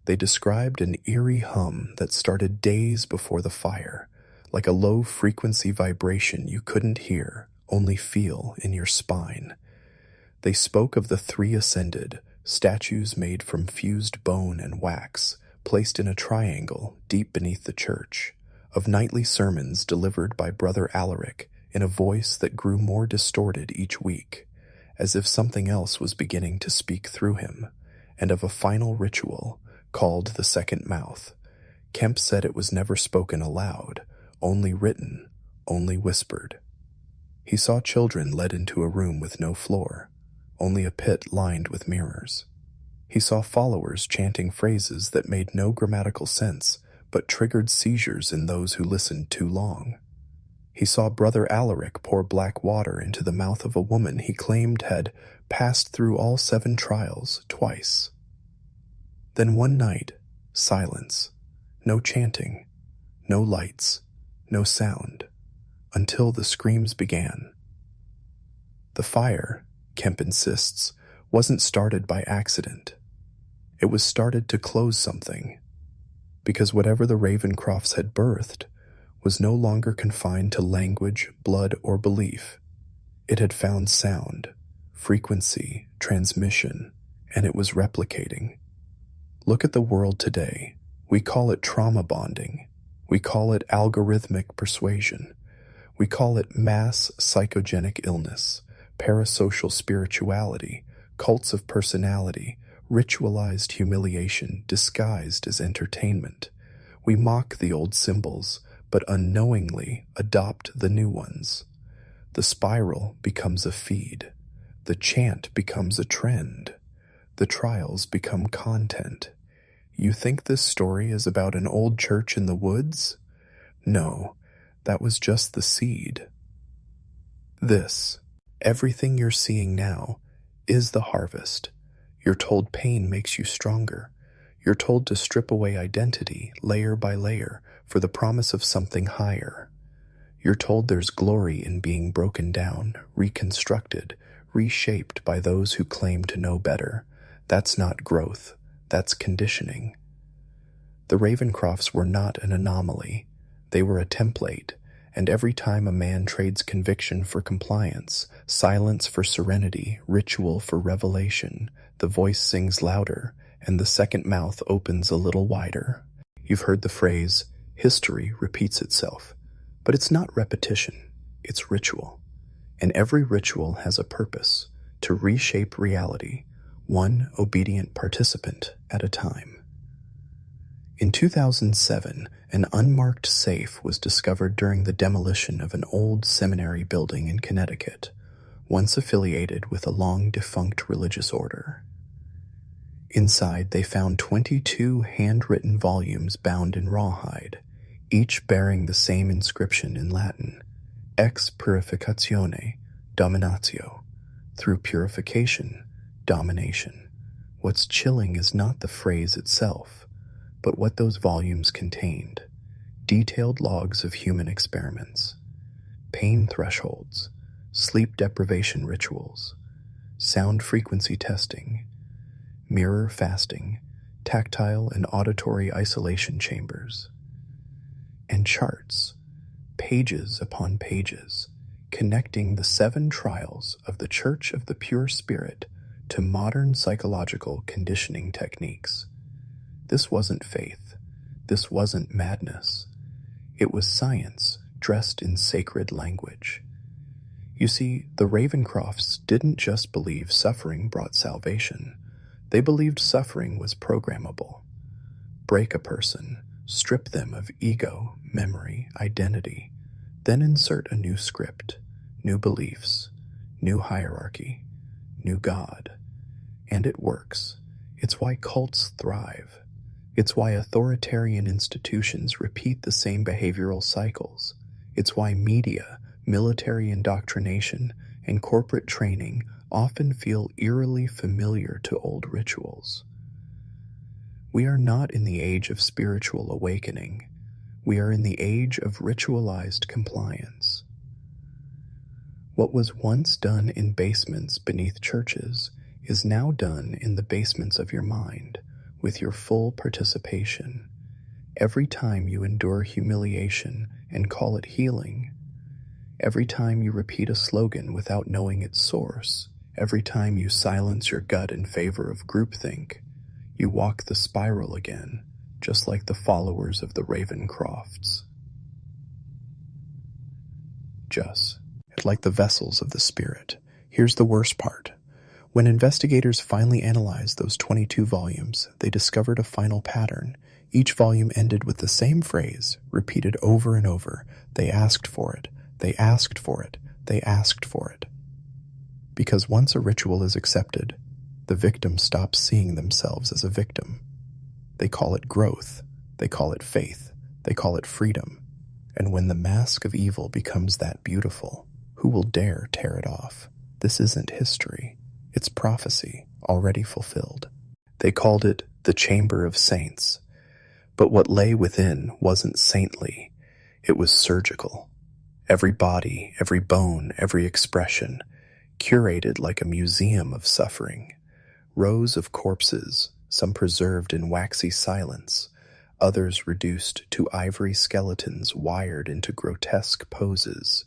They described an eerie hum that started days before the fire, like a low-frequency vibration you couldn't hear, only feel in your spine. They spoke of the three ascended, statues made from fused bone and wax, placed in a triangle deep beneath the church, of nightly sermons delivered by Brother Alaric in a voice that grew more distorted each week, as if something else was beginning to speak through him, and of a final ritual called the Second Mouth. Kemp said it was never spoken aloud, only written, only whispered. He saw children led into a room with no floor, only a pit lined with mirrors. He saw followers chanting phrases that made no grammatical sense, but triggered seizures in those who listened too long. He saw Brother Alaric pour black water into the mouth of a woman he claimed had passed through all 7 trials twice. Then one night, silence, no chanting, no lights, no sound, until the screams began. The fire, Kemp insists, wasn't started by accident. It was started to close something, because whatever the Ravencrofts had birthed was no longer confined to language, blood, or belief. It had found sound, frequency, transmission, and it was replicating. Look at the world today. We call it trauma bonding. We call it algorithmic persuasion. We call it mass psychogenic illness, parasocial spirituality, cults of personality, ritualized humiliation disguised as entertainment. We mock the old symbols, but unknowingly adopt the new ones. The spiral becomes a feed. The chant becomes a trend. The trials become content. You think this story is about an old church in the woods? No, that was just the seed. This, everything you're seeing now, is the harvest. You're told pain makes you stronger. You're told to strip away identity, layer by layer, for the promise of something higher. You're told there's glory in being broken down, reconstructed, reshaped by those who claim to know better. That's not growth. That's conditioning. The Ravencrofts were not an anomaly. They were a template, and every time a man trades conviction for compliance, silence for serenity, ritual for revelation, the voice sings louder, and the second mouth opens a little wider. You've heard the phrase, history repeats itself. But it's not repetition, it's ritual. And every ritual has a purpose, to reshape reality, one obedient participant at a time. In 2007, an unmarked safe was discovered during the demolition of an old seminary building in Connecticut, once affiliated with a long-defunct religious order. Inside, they found 22 handwritten volumes bound in rawhide, each bearing the same inscription in Latin, ex purificatione, dominatio, through purification, domination. What's chilling is not the phrase itself, but what those volumes contained. Detailed logs of human experiments, pain thresholds, sleep deprivation rituals, sound frequency testing, mirror fasting, tactile and auditory isolation chambers, and charts, pages upon pages, connecting the 7 trials of the Church of the Pure Spirit to modern psychological conditioning techniques. This wasn't faith. This wasn't madness. It was science dressed in sacred language. You see, the Ravencrofts didn't just believe suffering brought salvation. They believed suffering was programmable. Break a person, strip them of ego, memory, identity, then insert a new script, new beliefs, new hierarchy, new God. And it works. It's why cults thrive. It's why authoritarian institutions repeat the same behavioral cycles. It's why media, military indoctrination, and corporate training often feel eerily familiar to old rituals. We are not in the age of spiritual awakening. We are in the age of ritualized compliance. What was once done in basements beneath churches is now done in the basements of your mind, with your full participation. Every time you endure humiliation and call it healing, every time you repeat a slogan without knowing its source, every time you silence your gut in favor of groupthink, you walk the spiral again, just like the followers of the Ravencrofts. Like the vessels of the spirit. Here's the worst part. When investigators finally analyzed those 22 volumes, they discovered a final pattern. Each volume ended with the same phrase, repeated over and over. They asked for it. They asked for it. They asked for it. Because once a ritual is accepted, the victim stops seeing themselves as a victim. They call it growth. They call it faith. They call it freedom. And when the mask of evil becomes that beautiful, who will dare tear it off? This isn't history. It's prophecy, already fulfilled. They called it the Chamber of Saints. But what lay within wasn't saintly. It was surgical. Every body, every bone, every expression, curated like a museum of suffering. Rows of corpses, some preserved in waxy silence, others reduced to ivory skeletons wired into grotesque poses,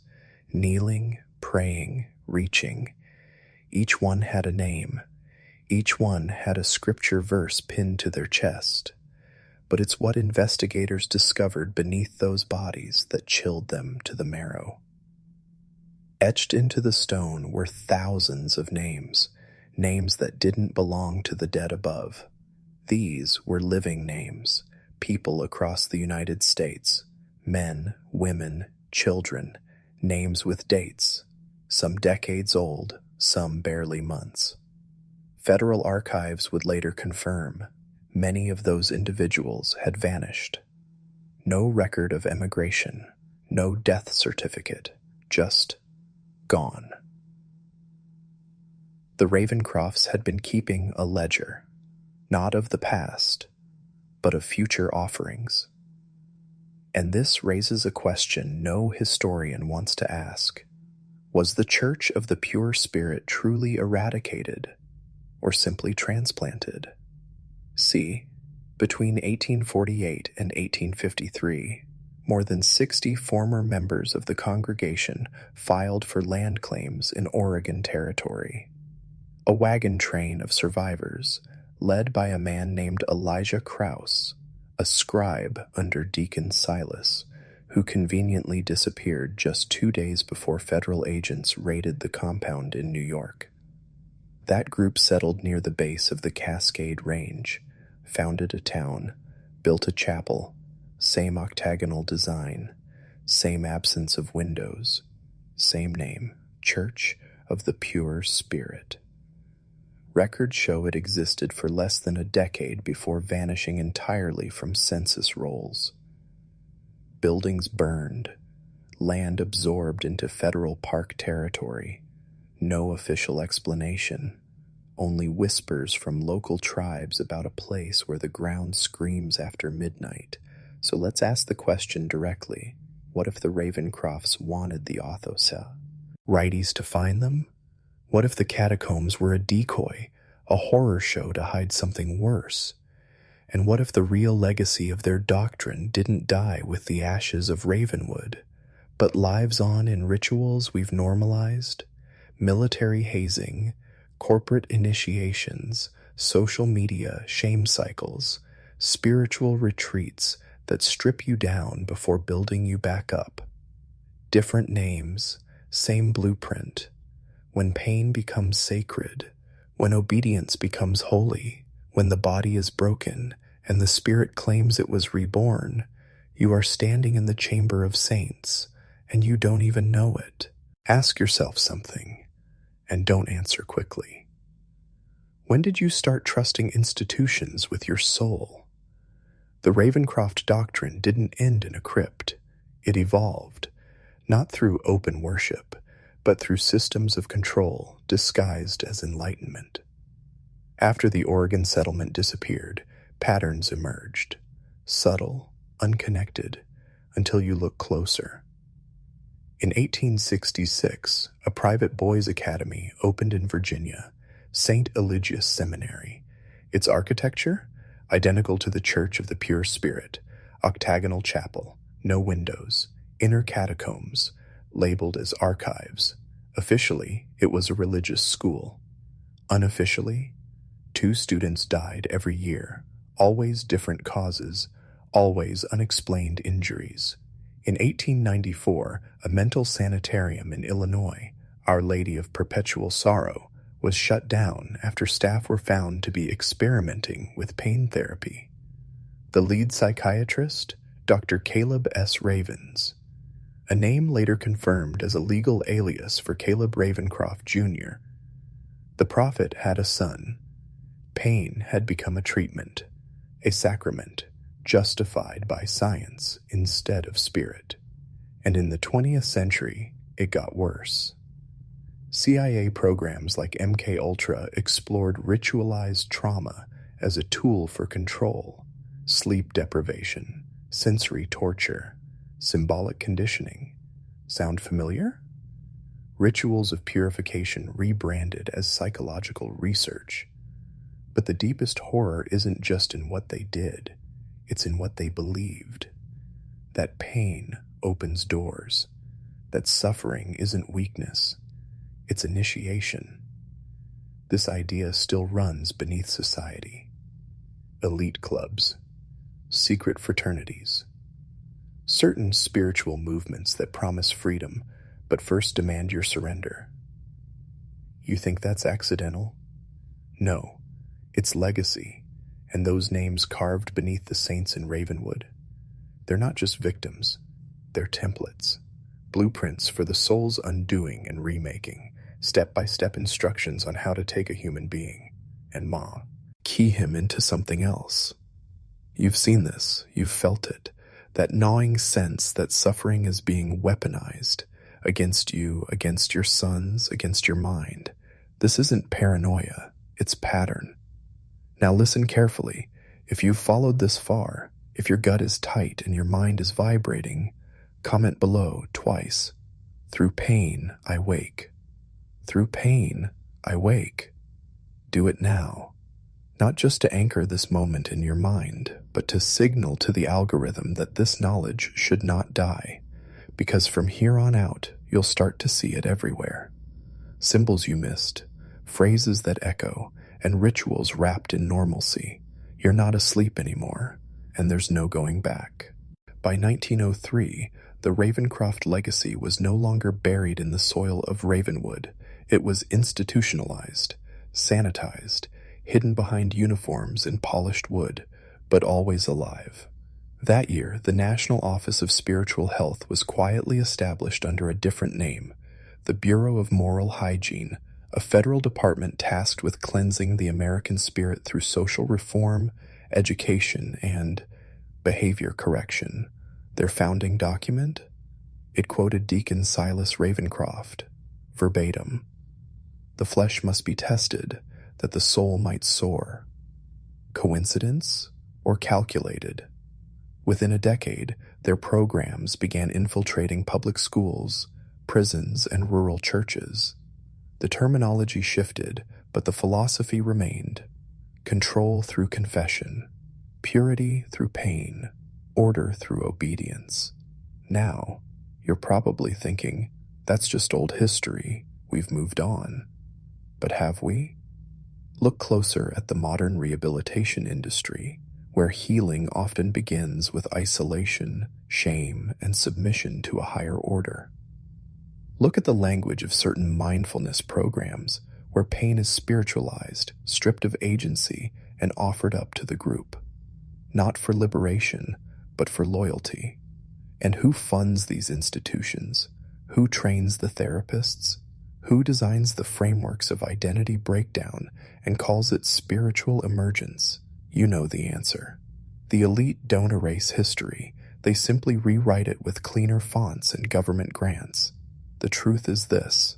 kneeling, praying, reaching. Each one had a name. Each one had a scripture verse pinned to their chest. But it's what investigators discovered beneath those bodies that chilled them to the marrow. Etched into the stone were thousands of names, names that didn't belong to the dead above. These were living names, people across the United States, men, women, children, names with dates, some decades old, some barely months. Federal archives would later confirm many of those individuals had vanished. No record of emigration, no death certificate, just gone. The Ravencrofts had been keeping a ledger, not of the past, but of future offerings. And this raises a question no historian wants to ask. Was the Church of the Pure Spirit truly eradicated, or simply transplanted? See, between 1848 and 1853, more than 60 former members of the congregation filed for land claims in Oregon Territory. A wagon train of survivors, led by a man named Elijah Krause, a scribe under Deacon Silas, who conveniently disappeared just 2 days before federal agents raided the compound in New York. That group settled near the base of the Cascade Range, founded a town, built a chapel, same octagonal design, same absence of windows, same name, Church of the Pure Spirit. Records show it existed for less than a decade before vanishing entirely from census rolls. Buildings burned, land absorbed into federal park territory, no official explanation, only whispers from local tribes about a place where the ground screams after midnight. So let's ask the question directly. What if the Ravencrofts wanted the Athosha? Righties to find them? What if the catacombs were a decoy, a horror show to hide something worse? And what if the real legacy of their doctrine didn't die with the ashes of Ravenwood, but lives on in rituals we've normalized? Military hazing, corporate initiations, social media shame cycles, spiritual retreats that strip you down before building you back up. Different names, same blueprint. When pain becomes sacred, when obedience becomes holy, when the body is broken and the spirit claims it was reborn, you are standing in the chamber of saints, and you don't even know it. Ask yourself something, and don't answer quickly. When did you start trusting institutions with your soul? The Ravencroft doctrine didn't end in a crypt. It evolved, not through open worship, but through systems of control disguised as enlightenment. After the Oregon settlement disappeared, patterns emerged, subtle, unconnected, until you look closer. In 1866, a private boys' academy opened in Virginia, St. Eligius Seminary. Its architecture? Identical to the Church of the Pure Spirit, octagonal chapel, no windows, inner catacombs, labeled as archives. Officially, it was a religious school. Unofficially, 2 students died every year, always different causes, always unexplained injuries. In 1894, a mental sanitarium in Illinois, Our Lady of Perpetual Sorrow, was shut down after staff were found to be experimenting with pain therapy. The lead psychiatrist, Dr. Caleb S. Ravens, a name later confirmed as a legal alias for Caleb Ravencroft Jr. The prophet had a son. Pain had become a treatment, a sacrament, justified by science instead of spirit. And in the 20th century, it got worse. CIA programs like MKUltra explored ritualized trauma as a tool for control, sleep deprivation, sensory torture, symbolic conditioning. Sound familiar? Rituals of purification rebranded as psychological research. But the deepest horror isn't just in what they did, it's in what they believed. That pain opens doors. That suffering isn't weakness, it's initiation. This idea still runs beneath society. Elite clubs, secret fraternities, certain spiritual movements that promise freedom, but first demand your surrender. You think that's accidental? No, it's legacy, and those names carved beneath the saints in Ravenwood. They're not just victims, they're templates, blueprints for the soul's undoing and remaking, step-by-step instructions on how to take a human being and key him into something else. You've seen this, you've felt it, that gnawing sense that suffering is being weaponized against you, against your sons, against your mind. This isn't paranoia, it's pattern. Now listen carefully. If you've followed this far, if your gut is tight and your mind is vibrating, comment below twice. Through pain, I wake. Through pain, I wake. Do it now. Not just to anchor this moment in your mind, but to signal to the algorithm that this knowledge should not die, because from here on out, you'll start to see it everywhere. Symbols you missed, phrases that echo, and rituals wrapped in normalcy. You're not asleep anymore, and there's no going back. By 1903, the Ravencroft legacy was no longer buried in the soil of Ravenwood. It was institutionalized, sanitized, hidden behind uniforms in polished wood, but always alive. That year, the National Office of Spiritual Health was quietly established under a different name, the Bureau of Moral Hygiene, a federal department tasked with cleansing the American spirit through social reform, education, and behavior correction. Their founding document? It quoted Deacon Silas Ravencroft, verbatim. The flesh must be tested, that the soul might soar. Coincidence or calculated? Within a decade, their programs began infiltrating public schools, prisons, and rural churches. The terminology shifted, but the philosophy remained. Control through confession, purity through pain, order through obedience. Now, you're probably thinking, that's just old history, we've moved on. But have we? Look closer at the modern rehabilitation industry, where healing often begins with isolation, shame, and submission to a higher order. Look at the language of certain mindfulness programs, where pain is spiritualized, stripped of agency, and offered up to the group. Not for liberation, but for loyalty. And who funds these institutions? Who trains the therapists? Who designs the frameworks of identity breakdown and calls it spiritual emergence? You know the answer. The elite don't erase history. They simply rewrite it with cleaner fonts and government grants. The truth is this: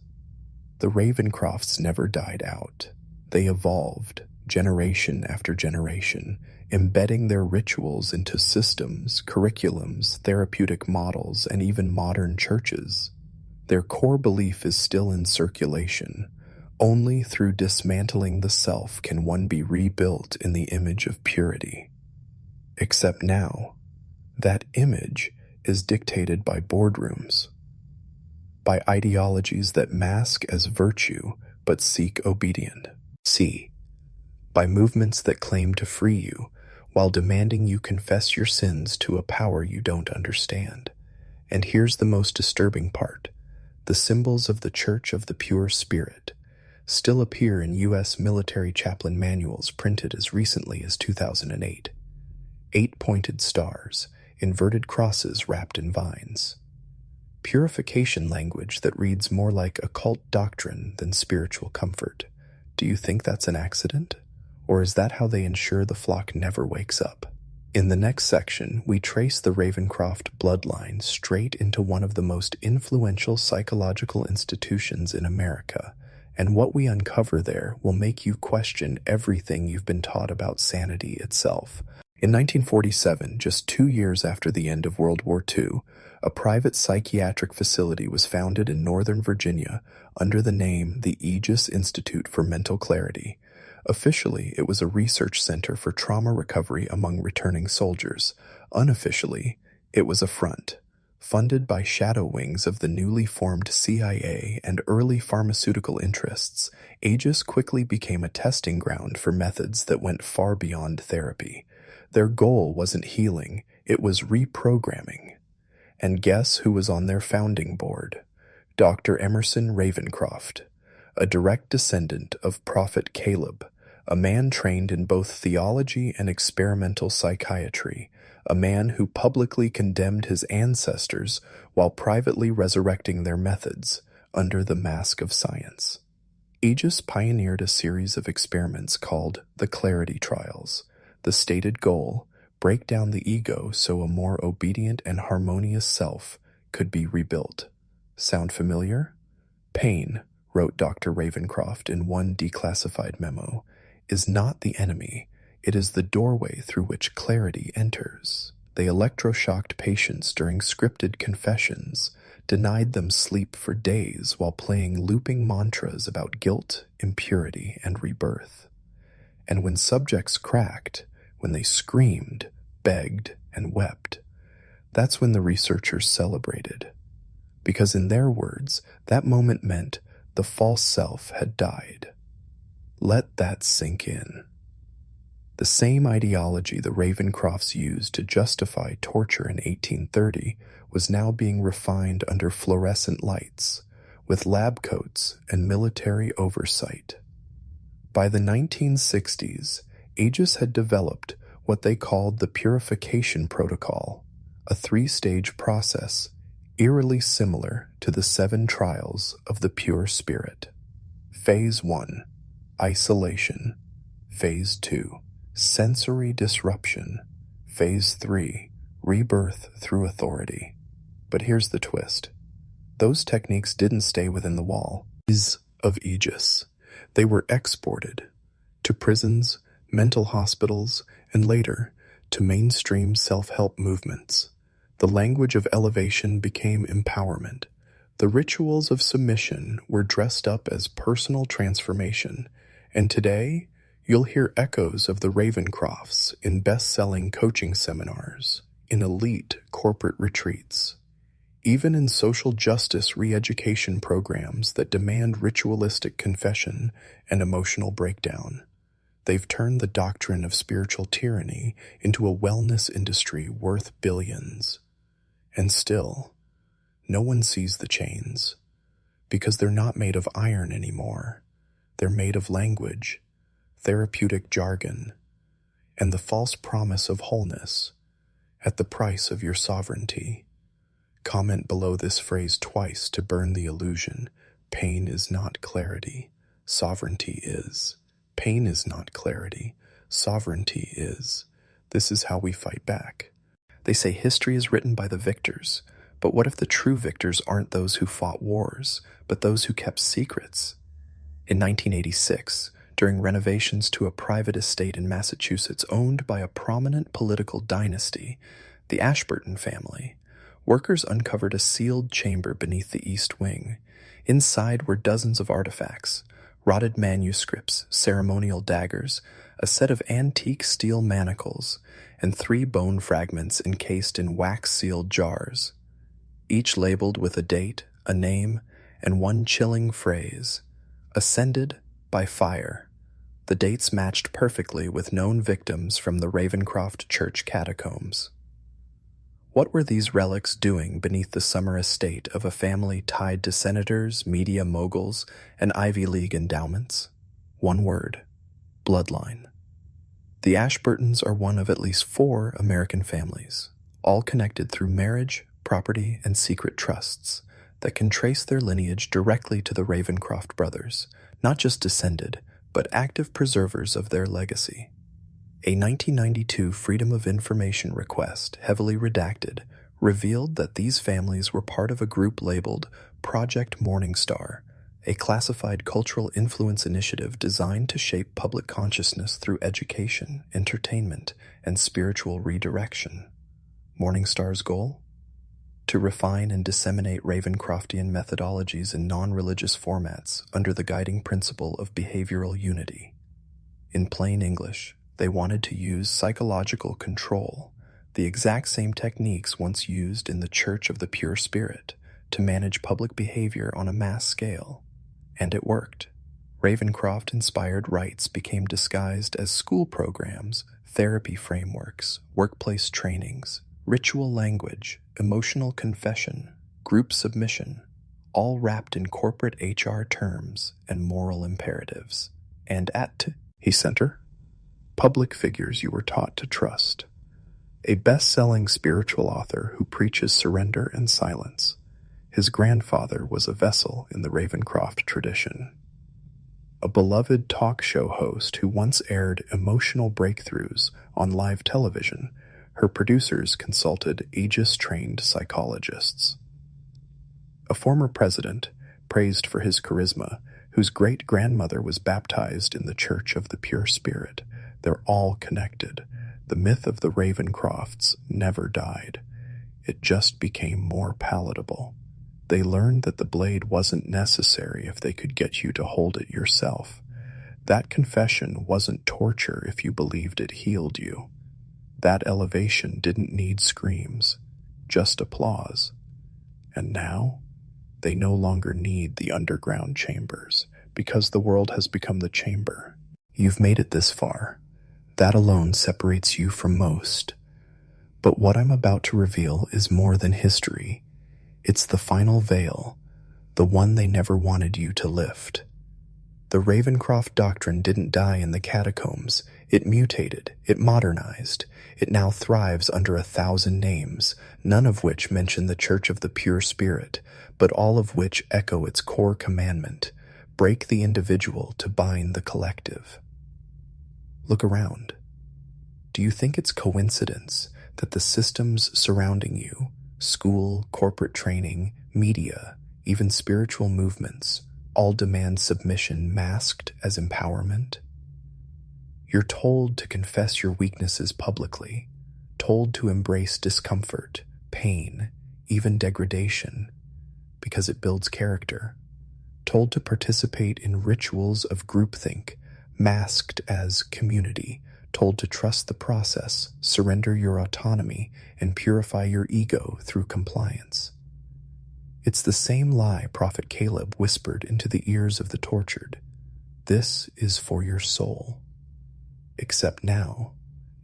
the Ravencrofts never died out. They evolved, generation after generation, embedding their rituals into systems, curriculums, therapeutic models, and even modern churches. Their core belief is still in circulation. Only through dismantling the self can one be rebuilt in the image of purity. Except now, that image is dictated by boardrooms, by ideologies that mask as virtue but seek obedience. By movements that claim to free you while demanding you confess your sins to a power you don't understand. And here's the most disturbing part: the symbols of the Church of the Pure Spirit still appear in U.S. military chaplain manuals printed as recently as 2008. 8-pointed stars, inverted crosses wrapped in vines. Purification language that reads more like occult doctrine than spiritual comfort. Do you think that's an accident? Or is that how they ensure the flock never wakes up? In the next section, we trace the Ravencroft bloodline straight into one of the most influential psychological institutions in America, and what we uncover there will make you question everything you've been taught about sanity itself. In 1947, just 2 years after the end of World War II, a private psychiatric facility was founded in Northern Virginia under the name the Aegis Institute for Mental Clarity. Officially, it was a research center for trauma recovery among returning soldiers. Unofficially, it was a front. Funded by shadow wings of the newly formed CIA and early pharmaceutical interests, Aegis quickly became a testing ground for methods that went far beyond therapy. Their goal wasn't healing, it was reprogramming. And guess who was on their founding board? Dr. Emerson Ravencroft, a direct descendant of Prophet Caleb, a man trained in both theology and experimental psychiatry, a man who publicly condemned his ancestors while privately resurrecting their methods under the mask of science. Aegis pioneered a series of experiments called the Clarity Trials. The stated goal: break down the ego so a more obedient and harmonious self could be rebuilt. Sound familiar? Pain, wrote Dr. Ravencroft in one declassified memo, is not the enemy. It is the doorway through which clarity enters. They electroshocked patients during scripted confessions, denied them sleep for days while playing looping mantras about guilt, impurity, and rebirth. And when subjects cracked, when they screamed, begged, and wept, that's when the researchers celebrated. Because in their words, that moment meant the false self had died. Let that sink in. The same ideology the Ravencrofts used to justify torture in 1830 was now being refined under fluorescent lights, with lab coats and military oversight. By the 1960s, Aegis had developed what they called the Purification Protocol, a 3-stage process eerily similar to the 7 trials of the pure spirit. Phase 1, isolation. Phase 2, sensory disruption. Phase 3, rebirth through authority. But here's the twist. Those techniques didn't stay within the wall of Aegis. They were exported. to prisons, mental hospitals, and later, to mainstream self-help movements. The language of elevation became empowerment. The rituals of submission were dressed up as personal transformation, and today, you'll hear echoes of the Ravencrofts in best-selling coaching seminars, in elite corporate retreats, even in social justice re-education programs that demand ritualistic confession and emotional breakdown. They've turned the doctrine of spiritual tyranny into a wellness industry worth billions. And still, no one sees the chains, because they're not made of iron anymore. They're made of language, therapeutic jargon, and the false promise of wholeness at the price of your sovereignty. Comment below this phrase twice to burn the illusion. Pain is not clarity. Sovereignty is. Pain is not clarity. Sovereignty is. This is how we fight back. They say history is written by the victors, but what if the true victors aren't those who fought wars, but those who kept secrets? In 1986, during renovations to a private estate in Massachusetts owned by a prominent political dynasty, the Ashburton family, workers uncovered a sealed chamber beneath the east wing. Inside were dozens of artifacts, rotted manuscripts, ceremonial daggers, a set of antique steel manacles, and 3 bone fragments encased in wax-sealed jars, each labeled with a date, a name, and one chilling phrase: ascended by fire. The dates matched perfectly with known victims from the Ravencroft church catacombs. What were these relics doing beneath the summer estate of a family tied to senators, media moguls, and Ivy League endowments? One word: bloodline. The Ashburtons are one of at least 4 American families, all connected through marriage, property, and secret trusts that can trace their lineage directly to the Ravencroft brothers, not just descended, but active preservers of their legacy. A 1992 Freedom of Information request, heavily redacted, revealed that these families were part of a group labeled Project Morningstar, a classified cultural influence initiative designed to shape public consciousness through education, entertainment, and spiritual redirection. Morningstar's goal? To refine and disseminate Ravencroftian methodologies in non-religious formats under the guiding principle of behavioral unity. In plain English, they wanted to use psychological control, the exact same techniques once used in the Church of the Pure Spirit, to manage public behavior on a mass scale. And it worked. Ravencroft-inspired rites became disguised as school programs, therapy frameworks, workplace trainings, ritual language, emotional confession, group submission, all wrapped in corporate HR terms and moral imperatives. And at center, public figures you were taught to trust. A best-selling spiritual author who preaches surrender and silence. His grandfather was a vessel in the Ravencroft tradition. A beloved talk show host who once aired emotional breakthroughs on live television. Her producers consulted Aegis-trained psychologists. A former president, praised for his charisma, whose great-grandmother was baptized in the Church of the Pure Spirit. They're all connected. The myth of the Ravencrofts never died. It just became more palatable. They learned that the blade wasn't necessary if they could get you to hold it yourself. That confession wasn't torture if you believed it healed you. That elevation didn't need screams, just applause. And now, they no longer need the underground chambers, because the world has become the chamber. You've made it this far. That alone separates you from most. But what I'm about to reveal is more than history. It's the final veil, the one they never wanted you to lift. The Ravencroft doctrine didn't die in the catacombs. It mutated, it modernized. It now thrives under 1,000 names, none of which mention the Church of the Pure Spirit, but all of which echo its core commandment: break the individual to bind the collective. Look around. Do you think it's coincidence that the systems surrounding you, school, corporate training, media, even spiritual movements, all demand submission masked as empowerment? You're told to confess your weaknesses publicly, told to embrace discomfort, pain, even degradation, because it builds character, told to participate in rituals of groupthink, masked as community, told to trust the process, surrender your autonomy, and purify your ego through compliance. It's the same lie Prophet Caleb whispered into the ears of the tortured. This is for your soul. Except now,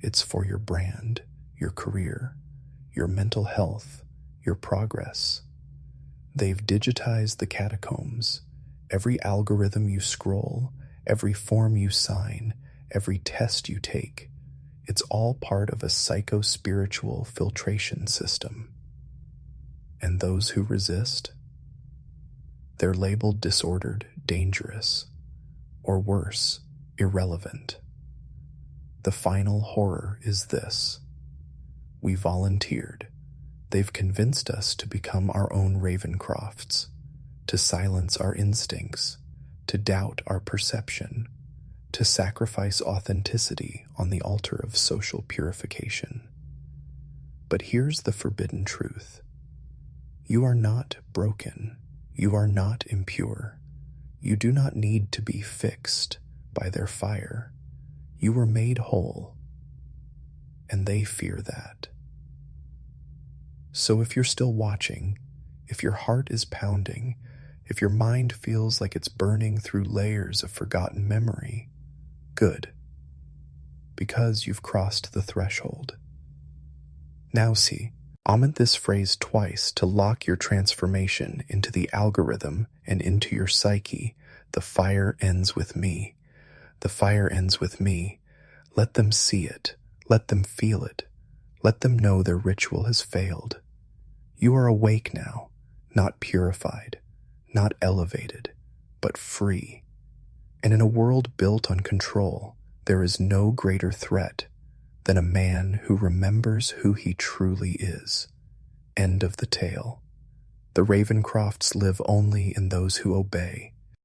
it's for your brand, your career, your mental health, your progress. They've digitized the catacombs. Every algorithm you scroll, every form you sign, every test you take, it's all part of a psycho-spiritual filtration system. And those who resist? They're labeled disordered, dangerous, or worse, irrelevant. The final horror is this. We volunteered. They've convinced us to become our own Ravencrofts, to silence our instincts, to doubt our perception, to sacrifice authenticity on the altar of social purification. But here's the forbidden truth. You are not broken. You are not impure. You do not need to be fixed by their fire. You were made whole, and they fear that. So if you're still watching, if your heart is pounding, if your mind feels like it's burning through layers of forgotten memory, good, because you've crossed the threshold. Now see, omit this phrase twice to lock your transformation into the algorithm and into your psyche. The fire ends with me. The fire ends with me. Let them see it. Let them feel it. Let them know their ritual has failed. You are awake now, not purified, not elevated, but free. And in a world built on control, there is no greater threat than a man who remembers who he truly is. End of the tale. The Ravencrofts live only in those who obey,